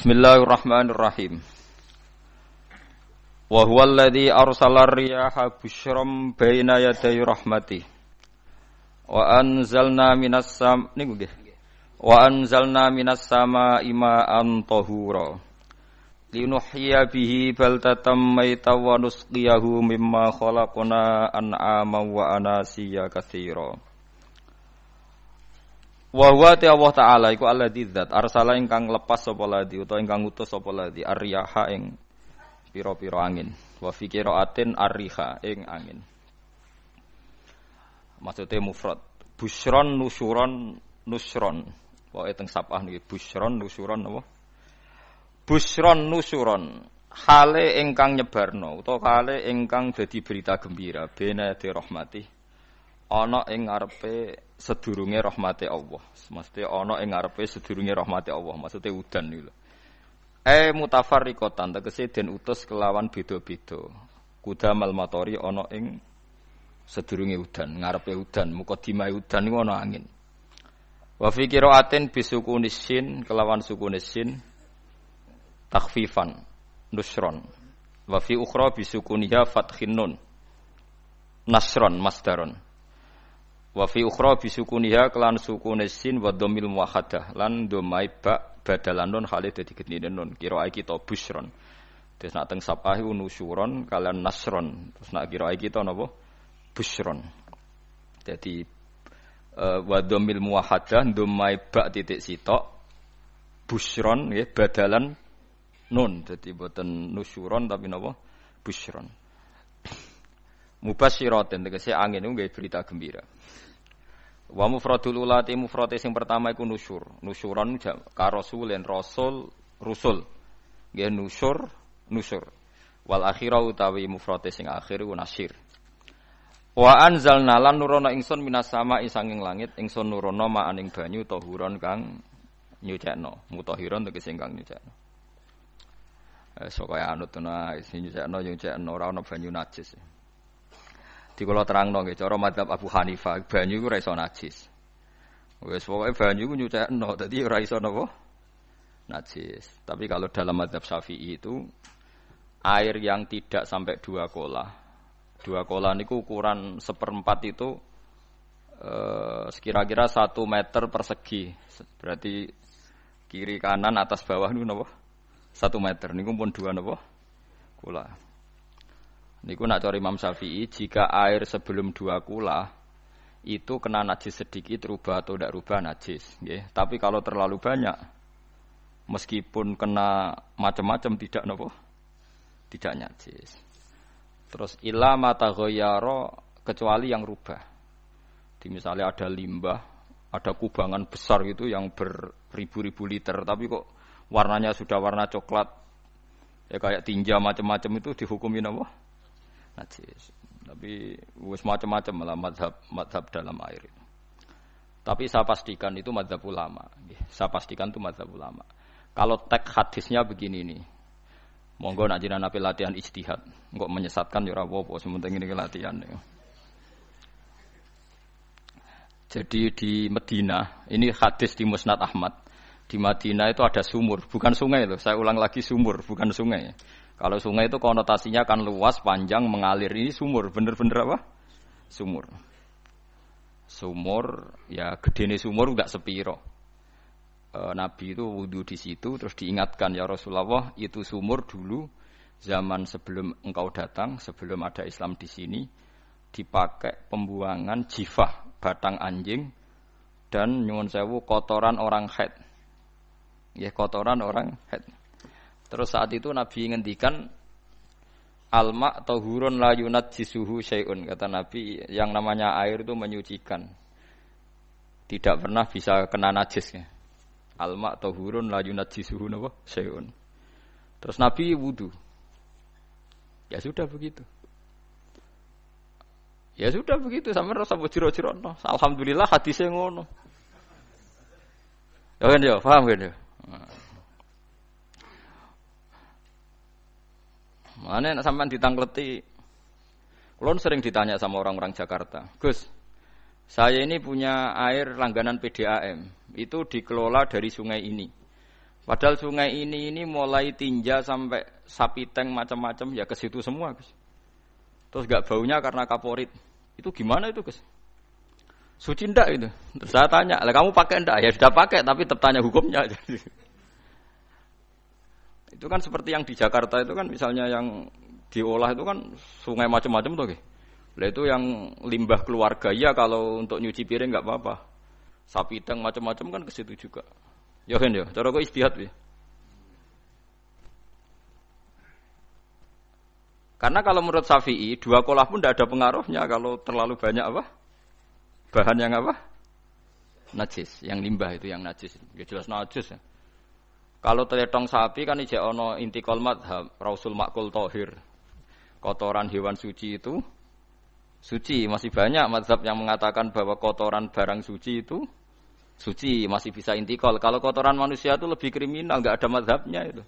Bismillahirrahmanirrahim. Wa huwal ladzi arsala ar-riyaha busyran baina yaday rahmatih. Wa anzalna minas samaa'i ma'an tahura. Linuhyiya bihi baldatan maytan wa nusqiyahu mimma khalaqna an'aman wa anasiya katsira. Wa huwa Allah Ta'ala iku alladzi dzat arsala ingkang lepas sapa ladzi utawa ingkang ngutus sapa ladzi ar-riyaha ing pira-pira angin wa fi qiraatin ar-riha ing angin. Maksude mufrad busyron nusyuron nusron wae teng sapah niki busyron nusyuron apa busyron nusyuron hale ingkang nyebarno utawa hale ingkang dadi berita gembira bena de rahmati ana ing ngarepe sedurunge rahmate Allah. Mesti ana ing ngarepe sedurunge rahmate Allah. Maksude udan niku lho. Mutafarriqatan tegese den utus kelawan beda-beda. Kudamal matori ana ing sedurunge udan, ngarepe udan, mukadimah udan niku ana angin. Wa fi qiraatin bisukunis sin kelawan sukunis sin takhfifan nusron. Wa fi ukhra bisukuniha fathin nun nasron masdaron. Wa fi ukhra bisukuniha kelan sukunis sin wa dhammil muwahhadah lan dhammai ba badalan nun hale dadi gedine nun kira kita busyron. Terus nak teng sabah iku nusyuron kalian nasron. Terus nak kira kita napa busyron. Jadi wa dhammil muwahhadah dhammai ba titik sitok busyron nggih badalan nun. Dadi boten nusyuron tapi napa busyron. Mubasyiratin tegese angin niku nggih berita gembira. Wa mufradul ulati mufrate sing pertama iku nusyur. Nusyuron ka rasulin rasul rusul. Nggih nusyur. Wal akhira utawi mufrate sing akhir iku nasyir. Wa anzalna lan nurono ingsun minas sama'i sanging langit ingsun nurono ma'aning banyu tahuron kang nyucekno. Mutahiron tegese kang nyucekno. Kaya anut ana sing nyucekno ora ana banyu najis. Di kula terangno nggih cara mazhab Abu Hanifah banyu iku ora iso najis. Wis pokoke banyu iku nyucekno dadi ora iso napa najis. Tapi kalau dalam mazhab Syafi'i itu air yang tidak sampai 2 kolah. 2 kolah niku ukuran 1/4 itu sekira-kira 1 meter persegi. Berarti kiri kanan atas bawah niku napa? 1 meter niku pun 2 napa? Kolah. Niku nak cara Imam Syafi'i jika air sebelum 2 kula itu kena najis sedikit rubah atau tidak rubah najis, nggih. Tapi kalau terlalu banyak meskipun kena macam-macam tidak napa? Tidak najis. Terus illa mata ghayyara kecuali yang rubah. Di misalnya ada limbah, ada kubangan besar gitu yang beribu-ribu liter tapi kok warnanya sudah warna coklat ya kayak tinja macam-macam itu dihukumi apa? Najis. Tapi wis macam-macam malah mazhab dalam air itu. Tapi saya pastikan itu mazhab ulama. Saya pastikan itu mazhab ulama. Kalau teks hadisnya begini nih. Monggo nak jenengan ape latihan ijtihad. Engko menyesatkan ya ora apa-apa, sementing ini latihan ya. Jadi di Madinah, ini hadis di Musnad Ahmad. Di Madinah itu ada sumur, bukan sungai loh. Saya ulang lagi sumur, bukan sungai. Kalau sungai itu konotasinya kan luas, panjang, mengalir. Ini sumur, bener-bener apa? Sumur. Sumur, ya gedene sumur enggak sepiro. Nabi itu wudu di situ, terus diingatkan ya Rasulullah, itu sumur dulu zaman sebelum engkau datang, sebelum ada Islam di sini, dipakai pembuangan jifah, batang anjing, dan nyuwun sewu kotoran orang haid. Ya kotoran orang haid. Terus saat itu Nabi ngendikan al-ma' tahurun la yunajjisuhu syai'un. Kata Nabi yang namanya air itu menyucikan. Tidak pernah bisa kena najis ya. Al-ma' tahurun la yunajjisuhu syai'un. Terus Nabi wudu. Ya sudah begitu. Ya sudah begitu sampe rasa jero-jerono. Alhamdulillah hadise ngono. Ya kan ya, paham kan ya? Mana nak sampean ditangkleti. Kulon sering ditanya sama orang-orang Jakarta, Gus, saya ini punya air langganan PDAM, itu dikelola dari sungai ini. Padahal sungai ini mulai tinja sampai sapi tank macam-macam ya ke situ semua, Gus. Terus enggak baunya karena kaporit. Itu gimana itu, Gus? Suci ndak itu? Terus saya tanya, "Lah kamu pakai ndak?" Ya sudah pakai, tapi tetap tanya hukumnya. Itu kan seperti yang di Jakarta itu kan misalnya yang diolah itu kan sungai macam-macam tuh, Gus. Lah itu yang limbah keluarga ya kalau untuk nyuci piring enggak apa-apa. Sapi tank macam-macam kan ke situ juga. Ya kan ya, cara kok istihad ya. Karena kalau menurut Syafi'i, dua kolah pun tidak ada pengaruhnya kalau terlalu banyak apa? Bahan yang apa? Najis, yang limbah itu yang najis. Ya jelas najis ya. Kalau teletong sapi kan ijek ono intikal madhab, rausul makul tohir. Kotoran hewan suci itu suci, masih banyak mazhab yang mengatakan bahwa kotoran barang suci itu suci, masih bisa intikal. Kalau kotoran manusia itu lebih kriminal, enggak ada mazhabnya itu.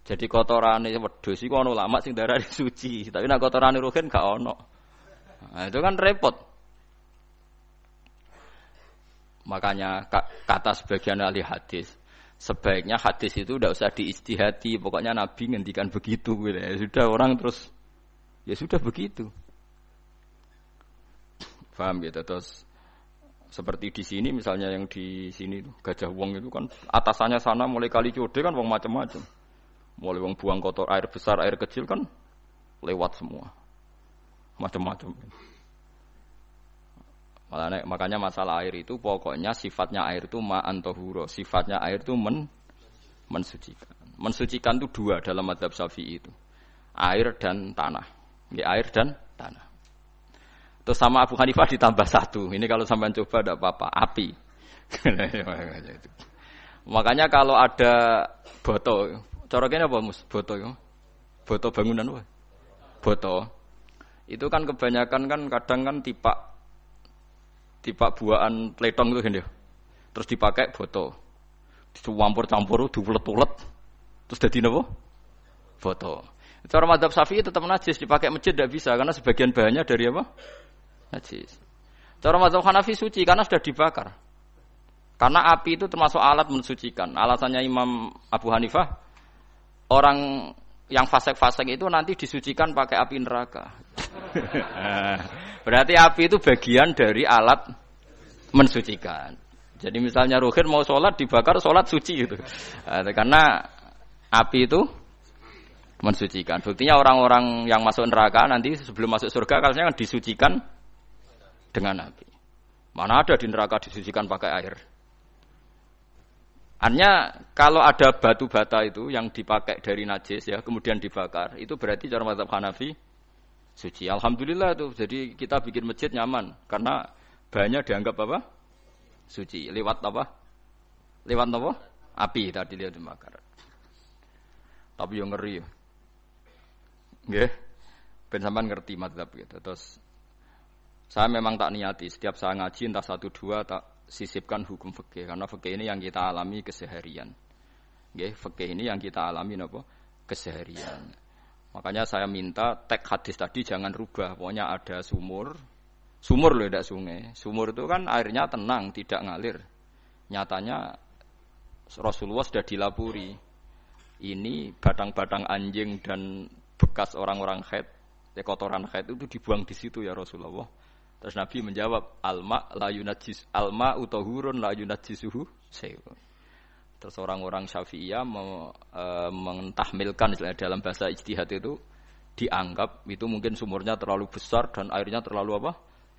Jadi kotorane wedhus iku ana ulama sing darani suci, tapi nek kotorane ruhin gak ono. Nah, itu kan repot. Makanya kata sebagian ahli hadis, sebaiknya hadis itu tidak usah diistihati, pokoknya Nabi ngendikan begitu gitu. Ya sudah orang terus ya sudah begitu. Paham gitu terus seperti di sini misalnya yang di sini Gajah Wong itu kan atasannya sana mulai kali Code kan wong macam-macam. Mulai wong buang kotor air besar, air kecil kan lewat semua. Macam-macam. Makanya masalah air itu pokoknya sifatnya air itu ma'an tahura, sifatnya air itu mensucikan. Mensucikan itu dua dalam mazhab Syafi'i itu. Air dan tanah. Ya, air dan tanah. Terus sama Abu Hanifah ditambah satu. Ini kalau sampean coba tidak apa-apa, api. Makanya kalau ada boto, coroknya apa Mus? Boto ya. Boto bangunan apa? Boto. Itu kan kebanyakan kan kadang kan tipak buahan pletong itu kan ya. Terus dipakai boto. Dicampur-campur, diulet-ulet. Terus dadi napa? Boto. Cara mazhab Syafi'i tetap najis, dipakai masjid tidak bisa karena sebagian bahannya dari apa? Najis. Cara mazhab Hanafi suci karena sudah dibakar. Karena api itu termasuk alat mensucikan. Alasannya Imam Abu Hanifah, orang yang fasik-fasik itu nanti disucikan pakai api neraka. Berarti api itu bagian dari alat mensucikan. Jadi misalnya Ruhin mau sholat dibakar, sholat suci gitu. Karena api itu mensucikan. Buktinya orang-orang yang masuk neraka nanti sebelum masuk surga kalanya disucikan dengan api. Mana ada di neraka disucikan pakai air. Artinya kalau ada batu bata itu yang dipakai dari najis ya kemudian dibakar, itu berarti cara mazhab Hanafi suci. Alhamdulillah itu. Jadi kita bikin masjid nyaman karena bahannya dianggap apa? Suci. Lewat apa? Lewat apa? Api tadi lihat dibakar. Tapi yang ngeri. Nggih. Ben sampean ngerti mazhab gitu. Terus saya memang tak niati setiap saya ngaji entah 1 2 tak sisipkan hukum fikih karena fikih ini yang kita alami keseharian. Nggih, fikih ini yang kita alami napa? Keseharian. Makanya saya minta teks hadis tadi jangan rubah. Pokoknya ada sumur. Sumur loh, tidak sungai. Sumur itu kan airnya tenang, tidak ngalir. Nyatanya Rasulullah sudah dilapuri. Ini batang-batang anjing dan bekas orang-orang haid, kotoran haid itu dibuang di situ ya Rasulullah. Terus Nabi menjawab, alma la yunajjis, alma utahurun la yunajjisuhu syai'un. Terus orang-orang Syafi'iyah mentahmilkan dalam bahasa ijtihad itu dianggap itu mungkin sumurnya terlalu besar dan airnya terlalu apa?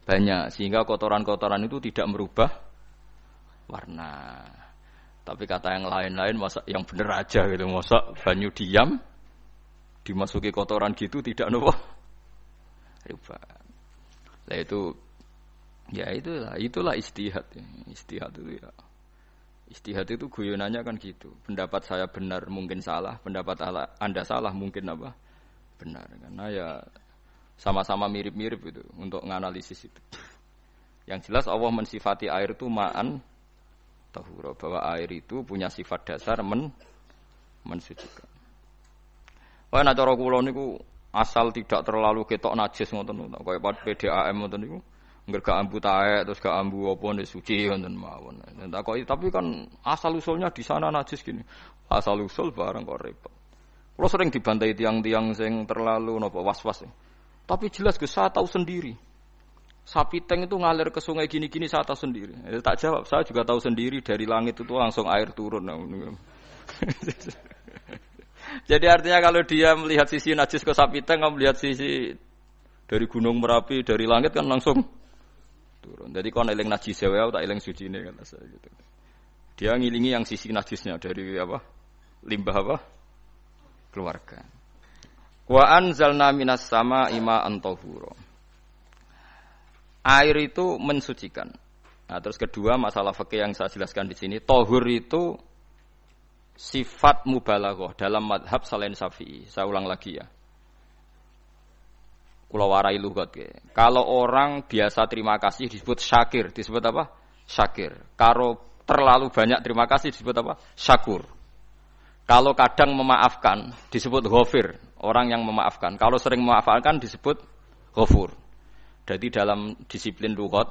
Banyak sehingga kotoran-kotoran itu tidak merubah warna. Tapi kata yang lain-lain masa yang bener aja gitu, masa banyu diam dimasuki kotoran gitu tidak apa? Rubah. Lah itu ya itulah ijtihad ya. Ijtihad itu ya. Ijtihad itu guyonannya kan gitu. Pendapat saya benar mungkin salah, pendapat Anda salah mungkin apa? Benar. Karena ya sama-sama mirip-mirip itu untuk menganalisis itu. Yang jelas Allah mensifati air itu ma'an tahura, bahwa air itu punya sifat dasar mensucikan. Wah nek cara kula niku asal tidak terlalu ketok najis ngoten niku, kaya PDAM ngoten niku. Engger gak ambu taek terus gak ambu apa nek suci wonten mawon. Takoki tapi kan asal usulnya di sana najis gini. Asal usul barang kok repot. Kulo sering dibantai tiang-tiang sing terlalu napa was-was. Tapi jelas Gus saya tahu sendiri. Sapi teng itu ngalir ke sungai gini-gini saya tahu sendiri. Tak jawab, saya juga tahu sendiri dari langit itu langsung air turun. Jadi artinya kalau dia melihat sisi najis ke sapi teng, melihat sisi dari gunung Merapi, dari langit kan langsung turun. Jadi kon eling najis wae tak eling sucine kan saya gitu. Dia ngilingi yang sisi najisnya dari apa? Limbah apa? Keluarga. Wa anzalna minas samaa'i ma'an tahura. Air itu mensucikan. Nah, terus kedua masalah fikih yang saya jelaskan di sini, tahur itu sifat mubalaghah dalam madhab selain Syafi'i. Saya ulang lagi ya. Kula warai lugat ke. Kalau orang biasa terima kasih disebut syakir, disebut apa? Syakir. Kalau terlalu banyak terima kasih disebut apa? Syakur. Kalau kadang memaafkan disebut ghafir, orang yang memaafkan. Kalau sering memaafkan disebut ghafur. Jadi dalam disiplin lughat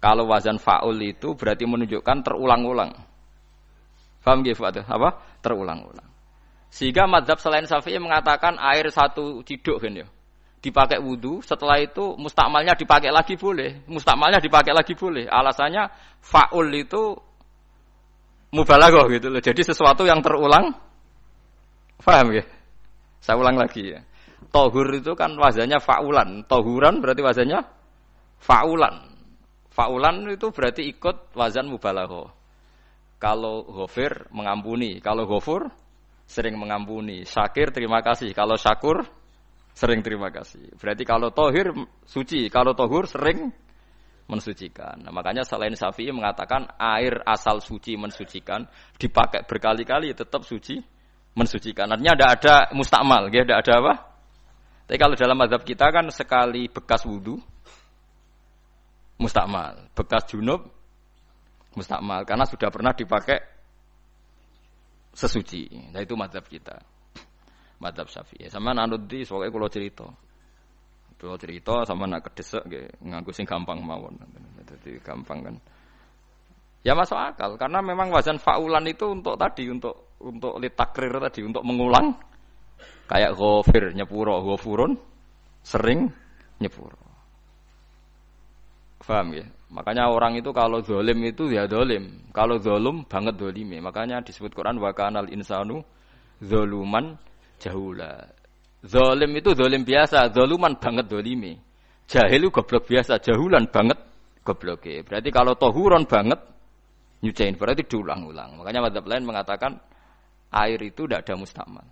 kalau wazan fa'ul itu berarti menunjukkan terulang-ulang. Paham nggih Pak? Apa? Terulang-ulang. Sehingga mazhab selain Syafi'i mengatakan air satu ciduk kan ya. Dipakai wudu, setelah itu mustakmalnya dipakai lagi boleh. Mustakmalnya dipakai lagi boleh. Alasannya fa'ul itu mubalaghah gitu loh. Jadi sesuatu yang terulang. Paham ya? Saya ulang lagi ya. Tahur itu kan wazannya fa'ulan. Tahuran berarti wazannya fa'ulan. Fa'ulan itu berarti ikut wazan mubalaghah. Kalau ghafir mengampuni, kalau ghafur sering mengampuni. Syakir terima kasih, kalau syakur sering terima kasih. Berarti kalau tohir suci, kalau tohur sering mensucikan. Nah, makanya selain Syafi'i mengatakan air asal suci mensucikan, dipakai berkali-kali tetap suci mensucikan. Artinya tidak ada mustakmal, ya, tidak ada apa. Tapi kalau dalam mazhab kita kan sekali bekas wudu mustakmal, bekas junub mustakmal karena sudah pernah dipakai sesuci. Nah itu mazhab kita. Madzhab Syafi'i. Sama nanut di soalnya kalau cerita. Kalau cerita sama nak kedesek nggih nganggo sing gampang mawon. Jadi gampang kan. Ya masuk akal karena memang wazan fa'ulan itu untuk tadi untuk litakrir tadi untuk mengulang kayak ghafir nyepuro ghafurun sering nyepuro. Paham ya? Makanya orang itu kalau zalim itu ya zalim. Kalau zalum banget zalime. Makanya disebut Quran wa kanal insanu zaluman jahula. Zalim itu zalim biasa, zaluman banget zalime. Jahil itu goblok biasa, jahulan banget gobloke. Berarti kalau tohuron banget nyuciin berarti diulang-ulang. Makanya mazhab lain mengatakan air itu tidak ada mustakmal.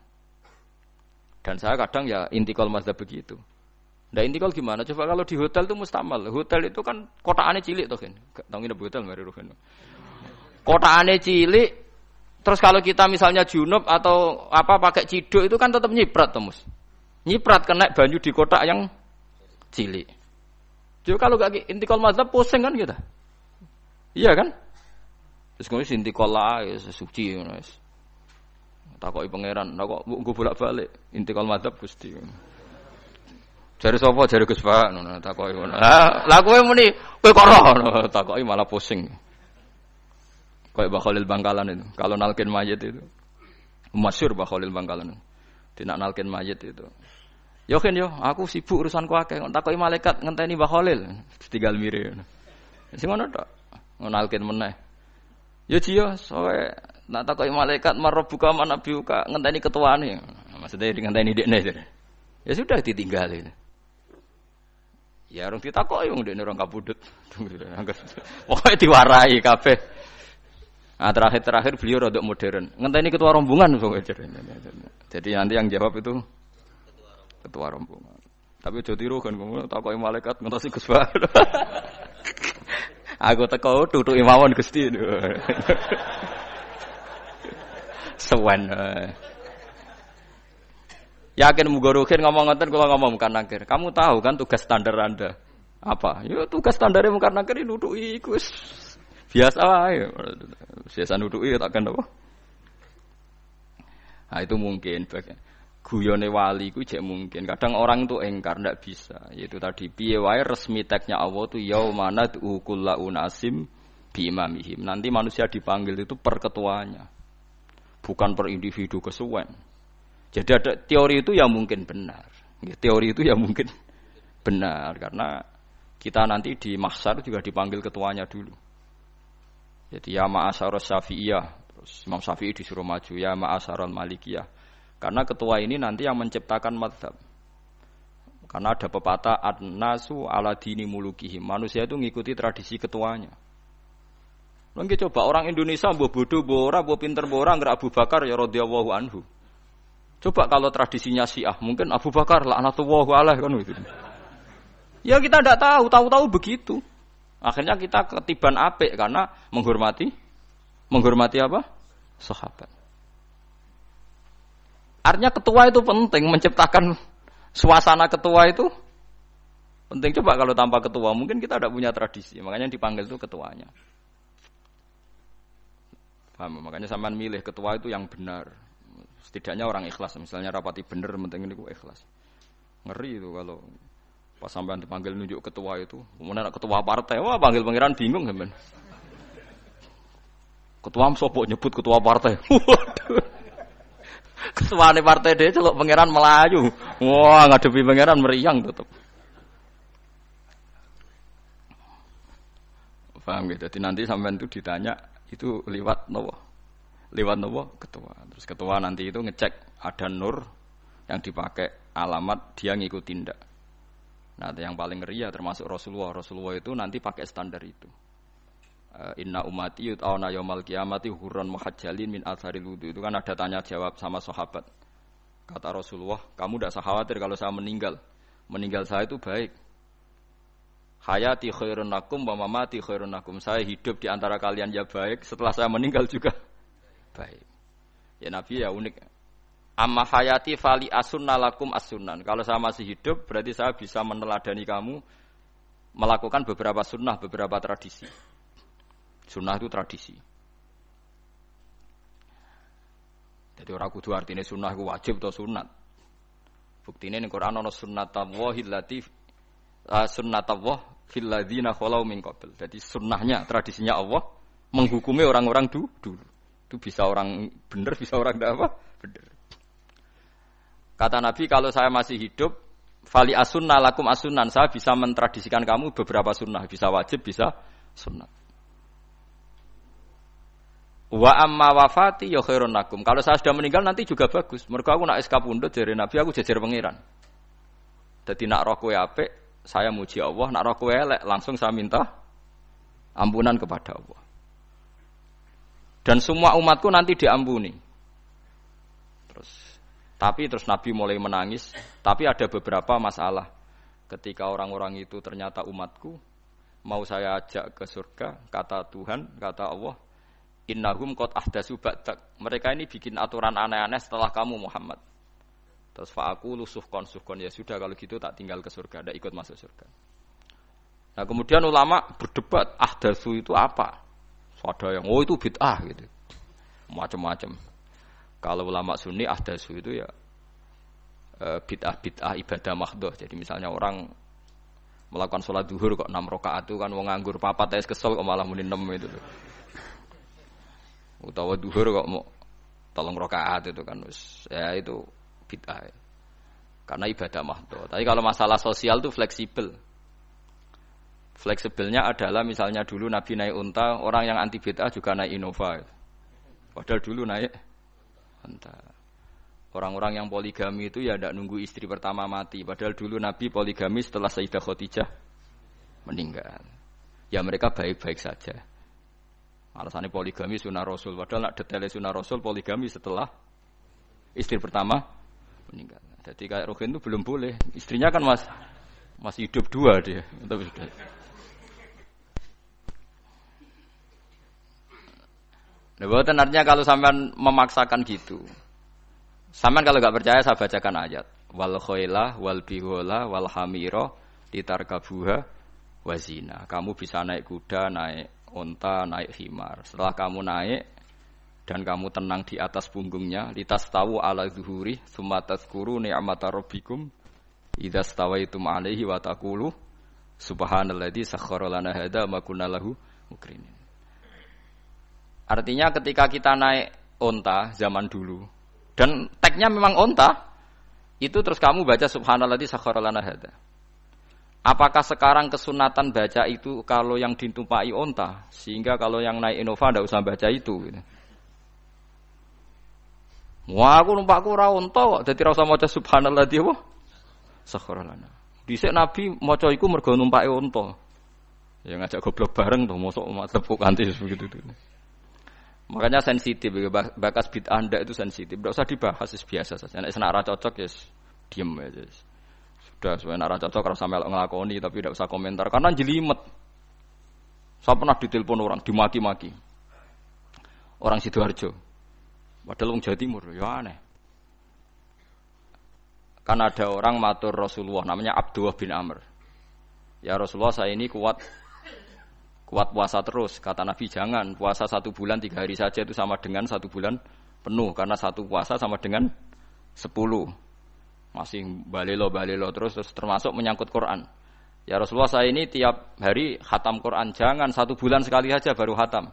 Dan saya kadang ya intikal mazhab begitu. Nah intikal gimana? Coba kalau di hotel itu mustakmal. Hotel itu kan kotaannya cilik toh kan. Tahu nginep hotel mari rohen. Kotaannya cilik. Terus kalau kita misalnya junub atau apa pakai ciduk itu kan tetap nyiprat Mus. Nyiprat kena banyu di kotak yang cilik. Jadi kalau gak intikal mazhab pusing kan kita. Iya kan? Terus kemudian intikal lah ya suci guys. Takoki pangeran, kok nggo bolak-balik intikal mazhab Gusti. Jare sapa jare Gus Pak ngono takoki ngono. Lah kowe muni kowe kok ora takoki malah pusing. Kayak Mbah Khalil Bangkalan itu. Kalau nalkin mayit itu. Masyhur Mbah Khalil Bangkalan. Tidak nalkin mayit itu. Yo kan yo, aku sibuk urusanku akeh. Takoki malaikat ngenteni Mbah Khalil. Tinggal mire. Sing ngono tok. Nalkin meneh. Yo jiyo, soe nak takoki malaikat marabbuka manabiuka ngenteni ketuane. Maksudnya ngenteni dekne. Ya sudah ditinggalin. Ya orang ditakoki wong dekne orang kabudut. Pokoke diwarai kabeh. Nah, terakhir beliau rodok modern. Ngenteni ketua rombongan jadi nanti yang jawab itu ketua rombongan. Tapi aja tiru kan kamu takoki malaikat ngentosi Gus Pak. Aku teko tutuki mawon Gusti. Sewen. Yakin muga ruhin ngomong ngoten kula ngomong bukan nangkir. Kamu tahu kan tugas standar Anda? Apa? Ya tugas standare mungkar nangkir nutuki iku wis biasa wae. Biasa nutuki takkan apa? Nah itu mungkin guyone wali ku jek mungkin. Kadang orang itu engkar ndak bisa. Yaitu tadi piye wae resmi teknya Allah itu yaumana kullu unasim bi imamihim. Nanti manusia dipanggil itu per ketuanya. Bukan per individu kesuwen. Jadi ada teori itu yang mungkin benar. Teori itu yang mungkin benar karena kita nanti di mahsyar juga dipanggil ketuanya dulu. Jadi ya ma'asyarus syafi'iyah, terus Imam Syafi'i disuruh maju, ya ma'asyarul malikiyah. Karena ketua ini nanti yang menciptakan mazhab. Karena ada pepatah an-nasu ala dini mulukihim. Manusia itu ngikuti tradisi ketuanya. Lagi coba orang Indonesia mbok bodoh, mbok ora, mbok pinter, mbok ora nggak Abu Bakar ya radhiyallahu anhu. Coba kalau tradisinya Syiah, mungkin Abu Bakar laknatullah alaihi kan gitu. Ya kita tidak tahu begitu. Akhirnya kita ketiban apik karena menghormati apa? Sahabat. Artinya ketua itu penting, menciptakan suasana ketua itu penting. Coba kalau tanpa ketua, mungkin kita tidak punya tradisi. Makanya yang dipanggil itu ketuanya. Paham? Makanya sampean milih ketua itu yang benar. Setidaknya orang ikhlas. Misalnya rapati benar, penting ini ikhlas. Ngeri itu kalau pas sampean dipanggil nunjuk ketua itu, kemudian ketua partai, wah panggil pangeran bingung sampean. Ketua sapa nyebut ketua partai. Waduh. Ketuane partai dia celuk pangeran melayu. Wah, ngadepi pangeran meriang tetep. Paham gitu. Jadi nanti sampean itu ditanya itu lewat nopo? Lewat nopo? Ketua. Terus ketua nanti itu ngecek ada nur yang dipakai alamat dia ngikutin ndak. Nah, yang paling ngeri ya termasuk Rasulullah. Rasulullah itu nanti pakai standar itu. Inna ummati yut'auna yaumal qiyamati hurran muhajjalin min atharil wudu. Itu kan ada tanya jawab sama sahabat. Kata Rasulullah, kamu tidak usah khawatir kalau saya meninggal. Meninggal saya itu baik. Hayati khairun lakum wa mamati khairun lakum. Saya hidup di antara kalian ya baik, setelah saya meninggal juga baik. Ya Nabi ya unik. Amma hayati fali asunna lakum as-sunan. Kalau saya masih hidup, berarti saya bisa meneladani kamu melakukan beberapa sunnah, beberapa tradisi. Sunnah itu tradisi. Jadi orang kudu artinya sunnah itu wajib atau sunat. Buktinya di Quran ada sunnatallahi allati sunnatullah fil ladzina khalau min qabl. Jadi sunnahnya, tradisinya Allah menghukumi orang-orang dulu. Itu bisa orang benar, bisa orang tidak apa? Benar. Kata Nabi, kalau saya masih hidup, fali asunna lakum asunan, saya bisa mentradisikan kamu beberapa sunnah, bisa wajib, bisa sunnah. Wa amma wafati ya khairun lakum. Kalau saya sudah meninggal nanti juga bagus. Mergo aku nak SK pundhut jare Nabi, aku jejer pangeran. Dadi nak roh kowe apik, saya muji Allah, nak roh kowe elek, langsung saya minta ampunan kepada Allah. Dan semua umatku nanti diampuni. Terus Nabi mulai menangis. Tapi ada beberapa masalah. Ketika orang-orang itu ternyata umatku, mau saya ajak ke surga, kata Tuhan, kata Allah, innahum qad ahdatsu ba'dak. Mereka ini bikin aturan aneh-aneh setelah kamu Muhammad. Terus fa'aqulu suhqan ya sudah kalau gitu tak tinggal ke surga, tidak ikut masuk surga. Nah kemudian ulama berdebat ahdatsu itu apa? Ada yang itu bid'ah gitu. Macam-macam. Kalau ulama sunni ahdatsu itu ya bid'ah ibadah mahdhah. Jadi misalnya orang melakukan sholat zuhur kok 6 rakaat itu kan wong nganggur papat wis kesel kok malah muni 6 itu. Utawa zuhur kok mau 3 rakaat itu kan wis ya itu bid'ah. Karena ibadah mahdhah. Tapi kalau masalah sosial itu fleksibel. Fleksibelnya adalah misalnya dulu Nabi naik unta, orang yang anti bid'ah juga naik Innova. Padahal dulu naik unta. Orang-orang yang poligami itu ya tidak nunggu istri pertama mati. Padahal dulu Nabi poligami setelah Sayyidah Khadijah meninggal. Ya mereka baik-baik saja. Alasannya poligami sunnah Rasul. Padahal nak detailnya sunnah Rasul poligami setelah istri pertama meninggal. Jadi kayak Ruhin itu belum boleh. Istrinya kan masih hidup 2 dia. Tapi sudah. Nah, bukan artinya kalau sampean memaksakan gitu. Sampean kalau enggak percaya saya bacakan ayat. Wal khailah wal bihola wal hamira litarkabuha wazina. Kamu bisa naik kuda, naik unta, naik himar. Setelah kamu naik, dan kamu tenang di atas punggungnya, litastawu ala zuhuri tsumma tazkuru ni'mata rabbikum idza stawaitum 'alaihi wa taqulu subhanalladzi sakhkhara lana hadza ma kunna lahu mukrinin. Artinya ketika kita naik onta zaman dulu dan teksnya memang onta, itu terus kamu baca subhanalladzi sakhkhara lana hadza. Apakah sekarang kesunatan baca itu kalau yang ditumpai onta, sehingga kalau yang naik Innova tidak usah baca itu? Gitu. Wah, aku numpakku ora onta kok, dadi ora usah maca subhanalladzi apa? Sakhkhara lana. Dhisik Nabi maca iku mergo numpake onta. Ya ngajak goblok bareng to, mosok tepuk kanthi begitu itu. Makanya sensitif, bakas bid'ah ndak itu sensitif. Tidak usah dibahas, biasa saja. Nek ora cocok ya diem aja. Sudah, sebenarnya ora cocok kalau sampai ngelakoni, tapi tidak usah komentar karena jelimet. Saya pernah ditelepon orang, dimaki-maki. Orang Sidoarjo. Padahal wong Jawa Timur, ya aneh. Kan ada orang matur Rasulullah namanya Abdullah bin Amr. Ya Rasulullah, saya ini kuat puasa terus. Kata Nabi, jangan puasa 1 bulan 3 hari saja itu sama dengan 1 bulan penuh. Karena 1 puasa sama dengan 10. Masih balelo terus termasuk menyangkut Quran. Ya Rasulullah, saya ini tiap hari khatam Quran. Jangan 1 bulan sekali saja baru khatam.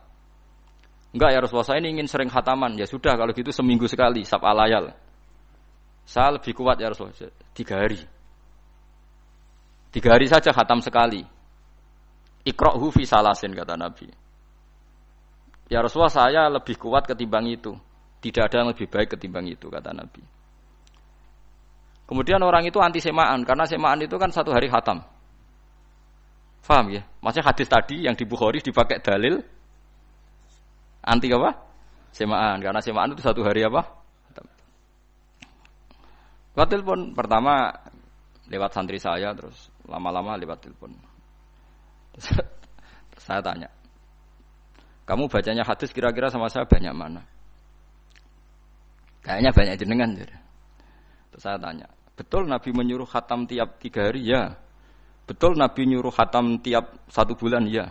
Enggak ya Rasulullah, saya ini ingin sering khataman. Ya sudah, kalau gitu seminggu sekali, sab'a layal. Saya lebih kuat ya Rasulullah, 3 hari. 3 hari saja khatam sekali. Iqra'hu fi salasin, kata Nabi. Ya Rasulullah, saya lebih kuat ketimbang itu. Tidak ada yang lebih baik ketimbang itu, kata Nabi. Kemudian orang itu anti semaan, karena semaan itu kan 1 hari khatam. Faham ya? Maksudnya hadis tadi yang di Bukhari dipakai dalil anti apa? Semaan, karena semaan itu 1 hari apa? Khatam. Lewat telepon pertama lewat santri saya, terus lama-lama lewat telepon. Terus saya tanya, kamu bacanya hadis kira-kira sama saya banyak mana? Kayaknya banyak jenengan. Terus saya tanya, betul Nabi menyuruh khatam tiap 3 hari? Ya. Betul Nabi nyuruh khatam tiap 1 bulan? Ya.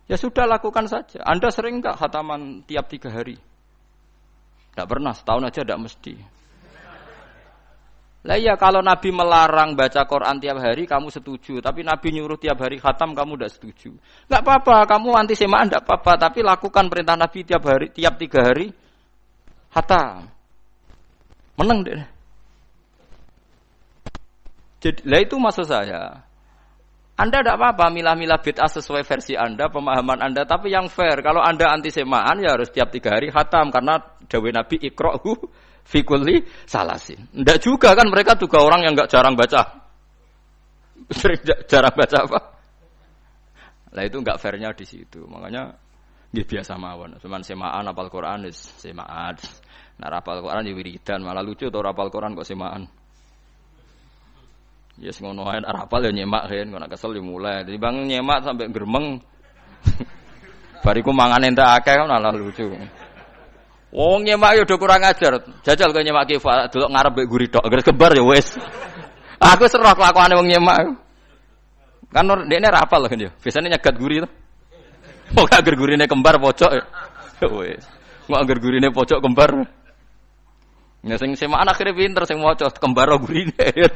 Ya sudah, lakukan saja. Anda sering enggak khataman tiap 3 hari? Tidak pernah, setahun aja tidak mesti. Lah iya, kalau Nabi melarang baca Quran tiap hari kamu setuju, tapi Nabi nyuruh tiap hari khatam kamu tidak setuju. Enggak apa-apa, kamu anti semaan enggak apa-apa, tapi lakukan perintah Nabi tiap 3 hari khatam. Menang deh. Jadi, lah itu maksud saya. Anda tidak apa-apa milah-milah bid'ah sesuai versi Anda, pemahaman Anda, tapi yang fair. Kalau Anda anti semaan ya harus tiap 3 hari khatam, karena dawuh Nabi iqra'hu fi kulli salasin. Enggak juga kan, mereka juga orang yang enggak jarang baca. Jarang baca apa? Lah itu enggak fairnya di situ. Makanya nggih biasa mawon. Cuman semaan apal Quran wis semaan. Nah, apal Quran ya wiridan, malah lucu to apal Quran kok semaan. Yes ngono ae apal ya nyemak kan, kok nek kesel ya mulai. Jadi bang nyemak sampai gremeng. Bariku mangan entek akeh kan malah lucu. Wong nyemak yo do kurang ajar. Jajal kok nyemak ki delok ngarep mbek guri tok, gres kebar ya wis. Aku serah kelakuane wong nyemak. Kan dekne ra apal kan yo. Biasane nyegat guri to. Kok agar gurine kembar pojok ya. Wis. Kok agar gurine pojok kembar. Ya sing semaan akhire pinter sing maca kembar gurine.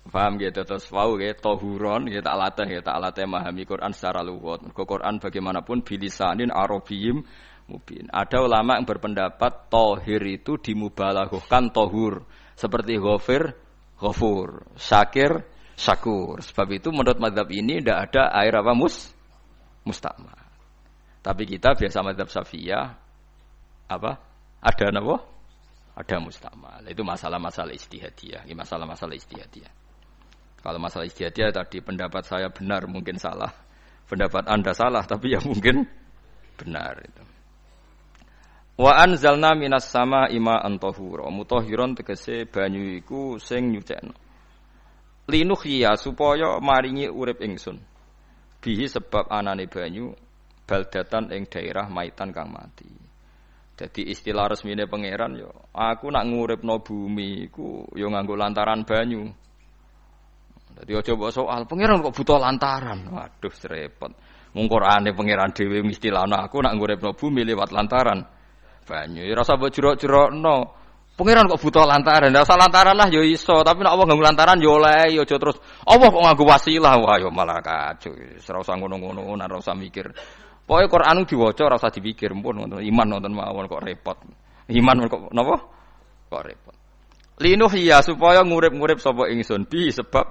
Paham gitu, terus wau gitu, tohuron gitu, tak latih memahami Quran secara luwat. Quran bagaimanapun bilisanin arabiyim mubin. Ada ulama yang berpendapat tohir itu dimubalaghahkan tohur, seperti ghafir, ghafur, syakir, syakur. Sebab itu menurut mazhab ini tidak ada air apa mustakmal. Tapi kita biasa mazhab Syafi'iyah apa? Ada apa? Ada mustakmal. Itu masalah-masalah ijtihadiyah, masalah-masalah ijtihadiyah. Kalau masalah ijtihadiyah tadi pendapat saya benar mungkin salah, pendapat Anda salah tapi ya mungkin benar itu. Wa anzalna minas sama ma'an tahura, mutahhiron tegese banyu iku sing nyucekno. Linuhya supaya maringi urip ingsun. Bihi sebab anane banyu baldatan ing daerah maitan kang mati. Jadi istilah resmine pangeran yo, aku nak nguripno bumi iku yo nganggo lantaran banyu. Jadi aja mbok soal pangeran kok butuh lantaran. Waduh repot. Wong Qur'ane pangeran dhewe ngistilahno aku nak nguripno bumi lewat lantaran banyu. Ya rasa mbok jero-jerokno. Pangeran kok butuh lantaran. Ndak usah lantaran lah ya iso, tapi nek Allah nganggo lantaran ya oleh, ya aja terus Allah kok nganggo wasilah. Wah ya malah kacau. Ora usah ngono-ngono, ora usah mikir. Pokoke Qur'an diwaca ora usah dipikir, pun ngoten. Iman wonten mawon kok repot. Iman kok napa? Kok repot. Linuh ya supaya ngurip-ngurip sapa ingsun bi sebab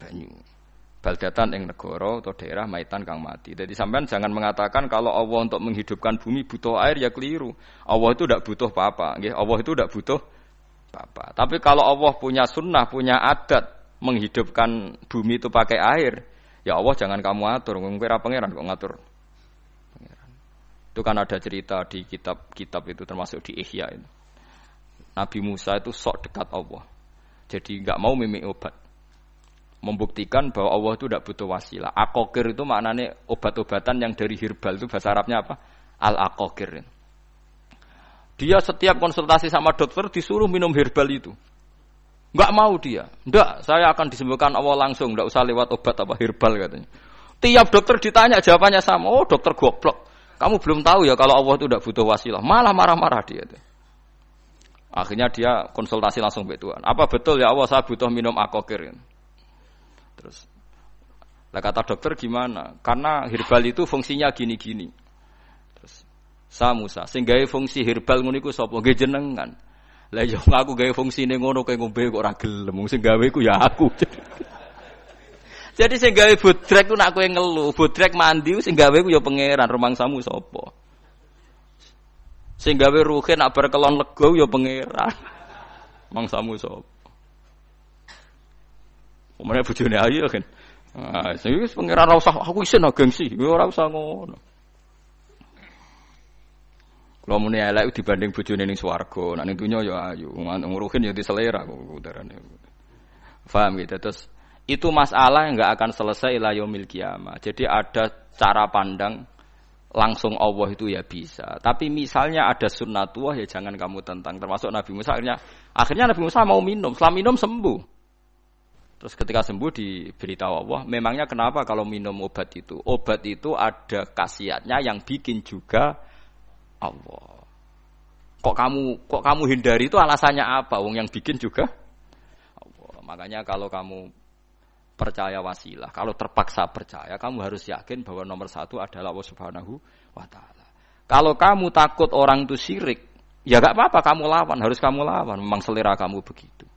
banyu. Baldatan ing negara atau daerah maitan kang mati. Jadi sampean jangan mengatakan kalau Allah untuk menghidupkan bumi butuh air ya keliru. Allah itu tidak butuh apa-apa, nggih. Allah itu tidak butuh apa-apa. Tapi kalau Allah punya sunnah, punya adat menghidupkan bumi itu pakai air, ya Allah jangan kamu atur. Wong kira pangeran kok ngatur. Pangeran. Itu kan ada cerita di kitab-kitab itu termasuk di Ihya itu. Nabi Musa itu sok dekat Allah. Jadi enggak mau mimik obat. Membuktikan bahwa Allah itu tidak butuh wasilah. Aqaqir itu maknanya obat-obatan yang dari herbal itu bahasa Arabnya apa? Al-aqaqir. Dia setiap konsultasi sama dokter disuruh minum herbal itu. Enggak mau dia. Enggak, saya akan disembuhkan Allah langsung, enggak usah lewat obat apa herbal katanya. Tiap dokter ditanya jawabannya sama. Oh, dokter goblok. Kamu belum tahu ya kalau Allah itu tidak butuh wasilah. Malah marah-marah dia. Akhirnya dia konsultasi langsung ke Tuhan. Apa betul ya Allah saya butuh minum aqaqir? Terus, lah kata dokter gimana? Karena herbal itu fungsinya gini-gini. Terus, Musa, sing gawe fungsi herbal ngono iku sapa? Nggih jenengan. Lah yo aku gawe fungsine ngono kowe ngombe kok ora gelem. Sing gawe iku ya aku. Jadi sing gawe bodrek ku nak kowe ngelu, bodrek mandi sing gawe ku ya pangeran, rumangsamu sapa? Sing gawe ruhe nak bar kelon lega ya pangeran. Mangsamu sapa? Umane bojone ayu kan. Ah, sing wis pangeran ora usah aku isin gengsi, ora usah ngono. Kalau muni elek dibanding bojone ning swarga, nek ning donya ya ayu, nguruhin ya diselera kok udarane. Paham gitu. Terus itu masalah yang enggak akan selesai ila yaumil qiyamah. Jadi ada cara pandang langsung Allah itu ya bisa. Tapi misalnya ada sunnatullah ya jangan kamu tentang. Termasuk Nabi Musa akhirnya Nabi Musa mau minum, setelah minum sembuh. Terus ketika sembuh diberitahu Allah, memangnya kenapa kalau minum obat itu? Obat itu ada khasiatnya yang bikin juga Allah. Kok kamu hindari itu alasannya apa? Wong yang bikin juga Allah. Makanya kalau kamu percaya wasilah, kalau terpaksa percaya, kamu harus yakin bahwa nomor satu adalah Allah Subhanahu wa Ta'ala. Kalau kamu takut orang itu syirik, ya gak apa-apa, kamu lawan, harus kamu lawan. Memang selera kamu begitu.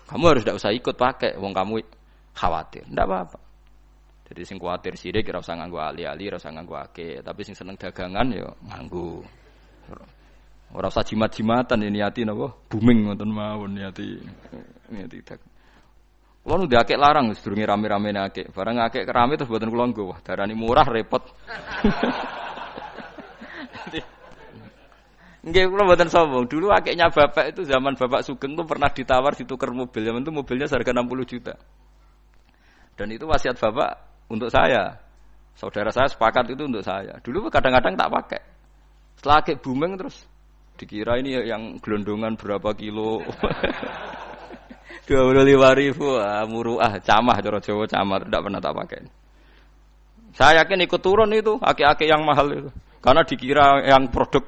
Kamu harus tidak usah ikut pakai, wong kamu khawatir, tidak apa-apa. Jadi sing khawatir syirik, ora usah nganggo ali-ali, ora usah nganggo ake. Tapi sing seneng dagangan, ya nganggo. Ora usah jimat-jimatan ya niati napa? Booming ngoten mawon niati dagang. Kulo nu diakek larang sedurunge rame-rame akek. Barang akek kerame terus mboten kula nggo. Wah, darani murah repot. Nggih kula mboten sombong. Dulu akeknya bapak itu zaman Bapak Sugeng itu pernah ditawar ditukar mobil. Zaman itu mobilnya seharga 60 juta. Dan itu wasiat bapak untuk saya. Saudara saya sepakat itu untuk saya. Dulu kadang-kadang tak pakai. Setelah akek booming terus dikira ini yang gelondongan berapa kilo. 25.000 muruah camah cara Jawa camah tidak pernah tak pakai. Saya yakin ikut turun itu aki-aki yang mahal itu karena dikira yang produk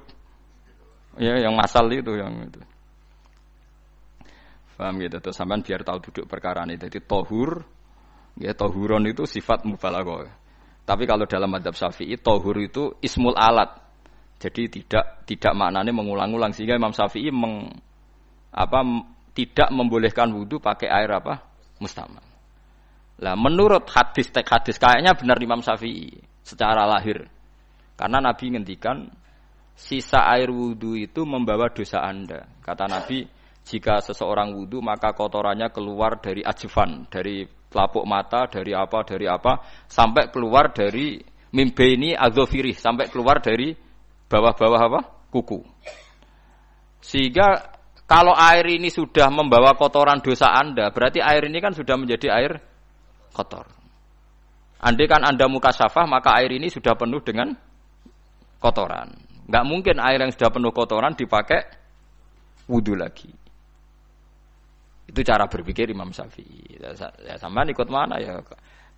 ya yang masal itu yang itu. Paham gitu tuh sampean biar tahu duduk perkara ini. Jadi tohur ya tohuron itu sifat mubalaghah. Tapi kalau dalam mazhab Syafi'i tohur itu ismul alat. Jadi tidak maknanya mengulang-ulang sehingga Imam Syafi'i tidak membolehkan wudu pakai air apa? Mustamal. Lah menurut hadis kayaknya benar Imam Syafi'i secara lahir. Karena Nabi ngendikan sisa air wudu itu membawa dosa Anda. Kata Nabi, jika seseorang wudu maka kotorannya keluar dari ajfan, dari telapuk mata, dari apa sampai keluar dari mimbaini adzofirih, sampai keluar dari bawah-bawah apa? Kuku. Sehingga kalau air ini sudah membawa kotoran dosa Anda, berarti air ini kan sudah menjadi air kotor. Andai kan Anda mukasyafah, maka air ini sudah penuh dengan kotoran. Enggak mungkin air yang sudah penuh kotoran dipakai wudu lagi. Itu cara berpikir Imam Syafi'i. Ya sampean ikut mana ya?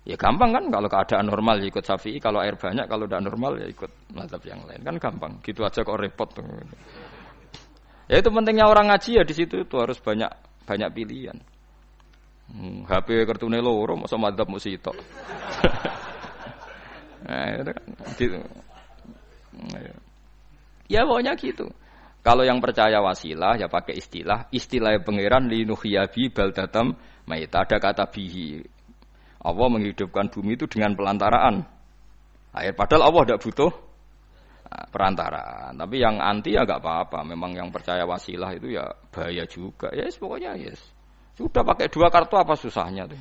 Ya gampang kan kalau keadaan normal ya ikut Syafi'i, kalau air banyak, kalau tidak normal ya ikut mazhab yang lain. Kan gampang. Gitu aja kok repot. Ya itu pentingnya orang ngaji ya di situ itu harus banyak pilihan. HP kartune loro masa mazhab mesti tok. Nah, itu kan gitu. Ya pokoknya gitu. Kalau yang percaya wasilah ya pakai istilah pangeran linuhyabi baldatam maita, ada kata bihi. Allah menghidupkan bumi itu dengan pelantaraan air, padahal Allah tidak butuh perantaraan. Tapi yang anti ya enggak apa-apa. Memang yang percaya wasilah itu ya bahaya juga. Yes, pokoknya yes. Sudah pakai 2 kartu apa susahnya tuh?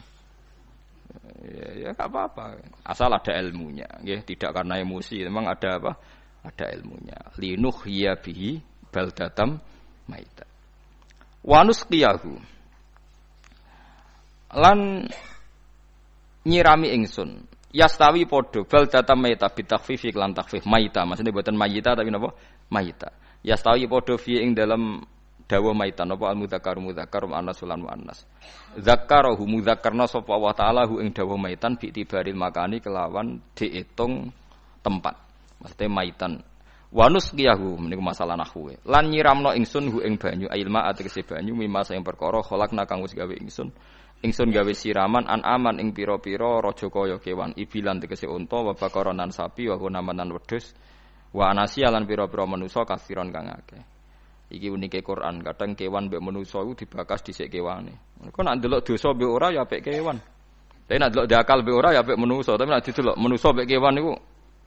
Ya enggak apa-apa. Asal ada ilmunya, ya, tidak karena emosi. Memang ada apa? Ada ilmunya. Linuhyabi baldatam maita. Wanus qiyahu. Lan nyirami ingsun. Yastawi podo baldatam maita bitakhfif lan takhfif maita. Maksudnya buatan mayita tapi napa? Maita. Yastawi podo fi ing dalam dawa maita napa al-mudzakkar muannas lan muannas. Zakkarahu mudzakkarna sapa Allah taala hu ing dawa maitan bi tibaril makani kelawan diitung tempat. Maksudnya maitan. Wanus qiyahu meniku masalah nahwu. Lan nyiramno ingsun hu ing banyu ilma ategese banyu mimma sing perkara khalaqna kang wis gawe ingsun. Ingsun gawe siraman an aman ing pira-pira raja kaya kewan ibilan tegese unta wa bakaronan sapi wa hunamanan wedhus wa anasiya lan pira-pira manusa kasiron kang akeh. Iki unike Quran, kadang kewan mbek manusa iku dibakas dhisik kewane. Kok nek ndelok dosa mbek ora ya apik kewan. Tapi nek ndelok diakal mbek ora ya apik manusa, tapi nek didelok manusa mbek kewan iku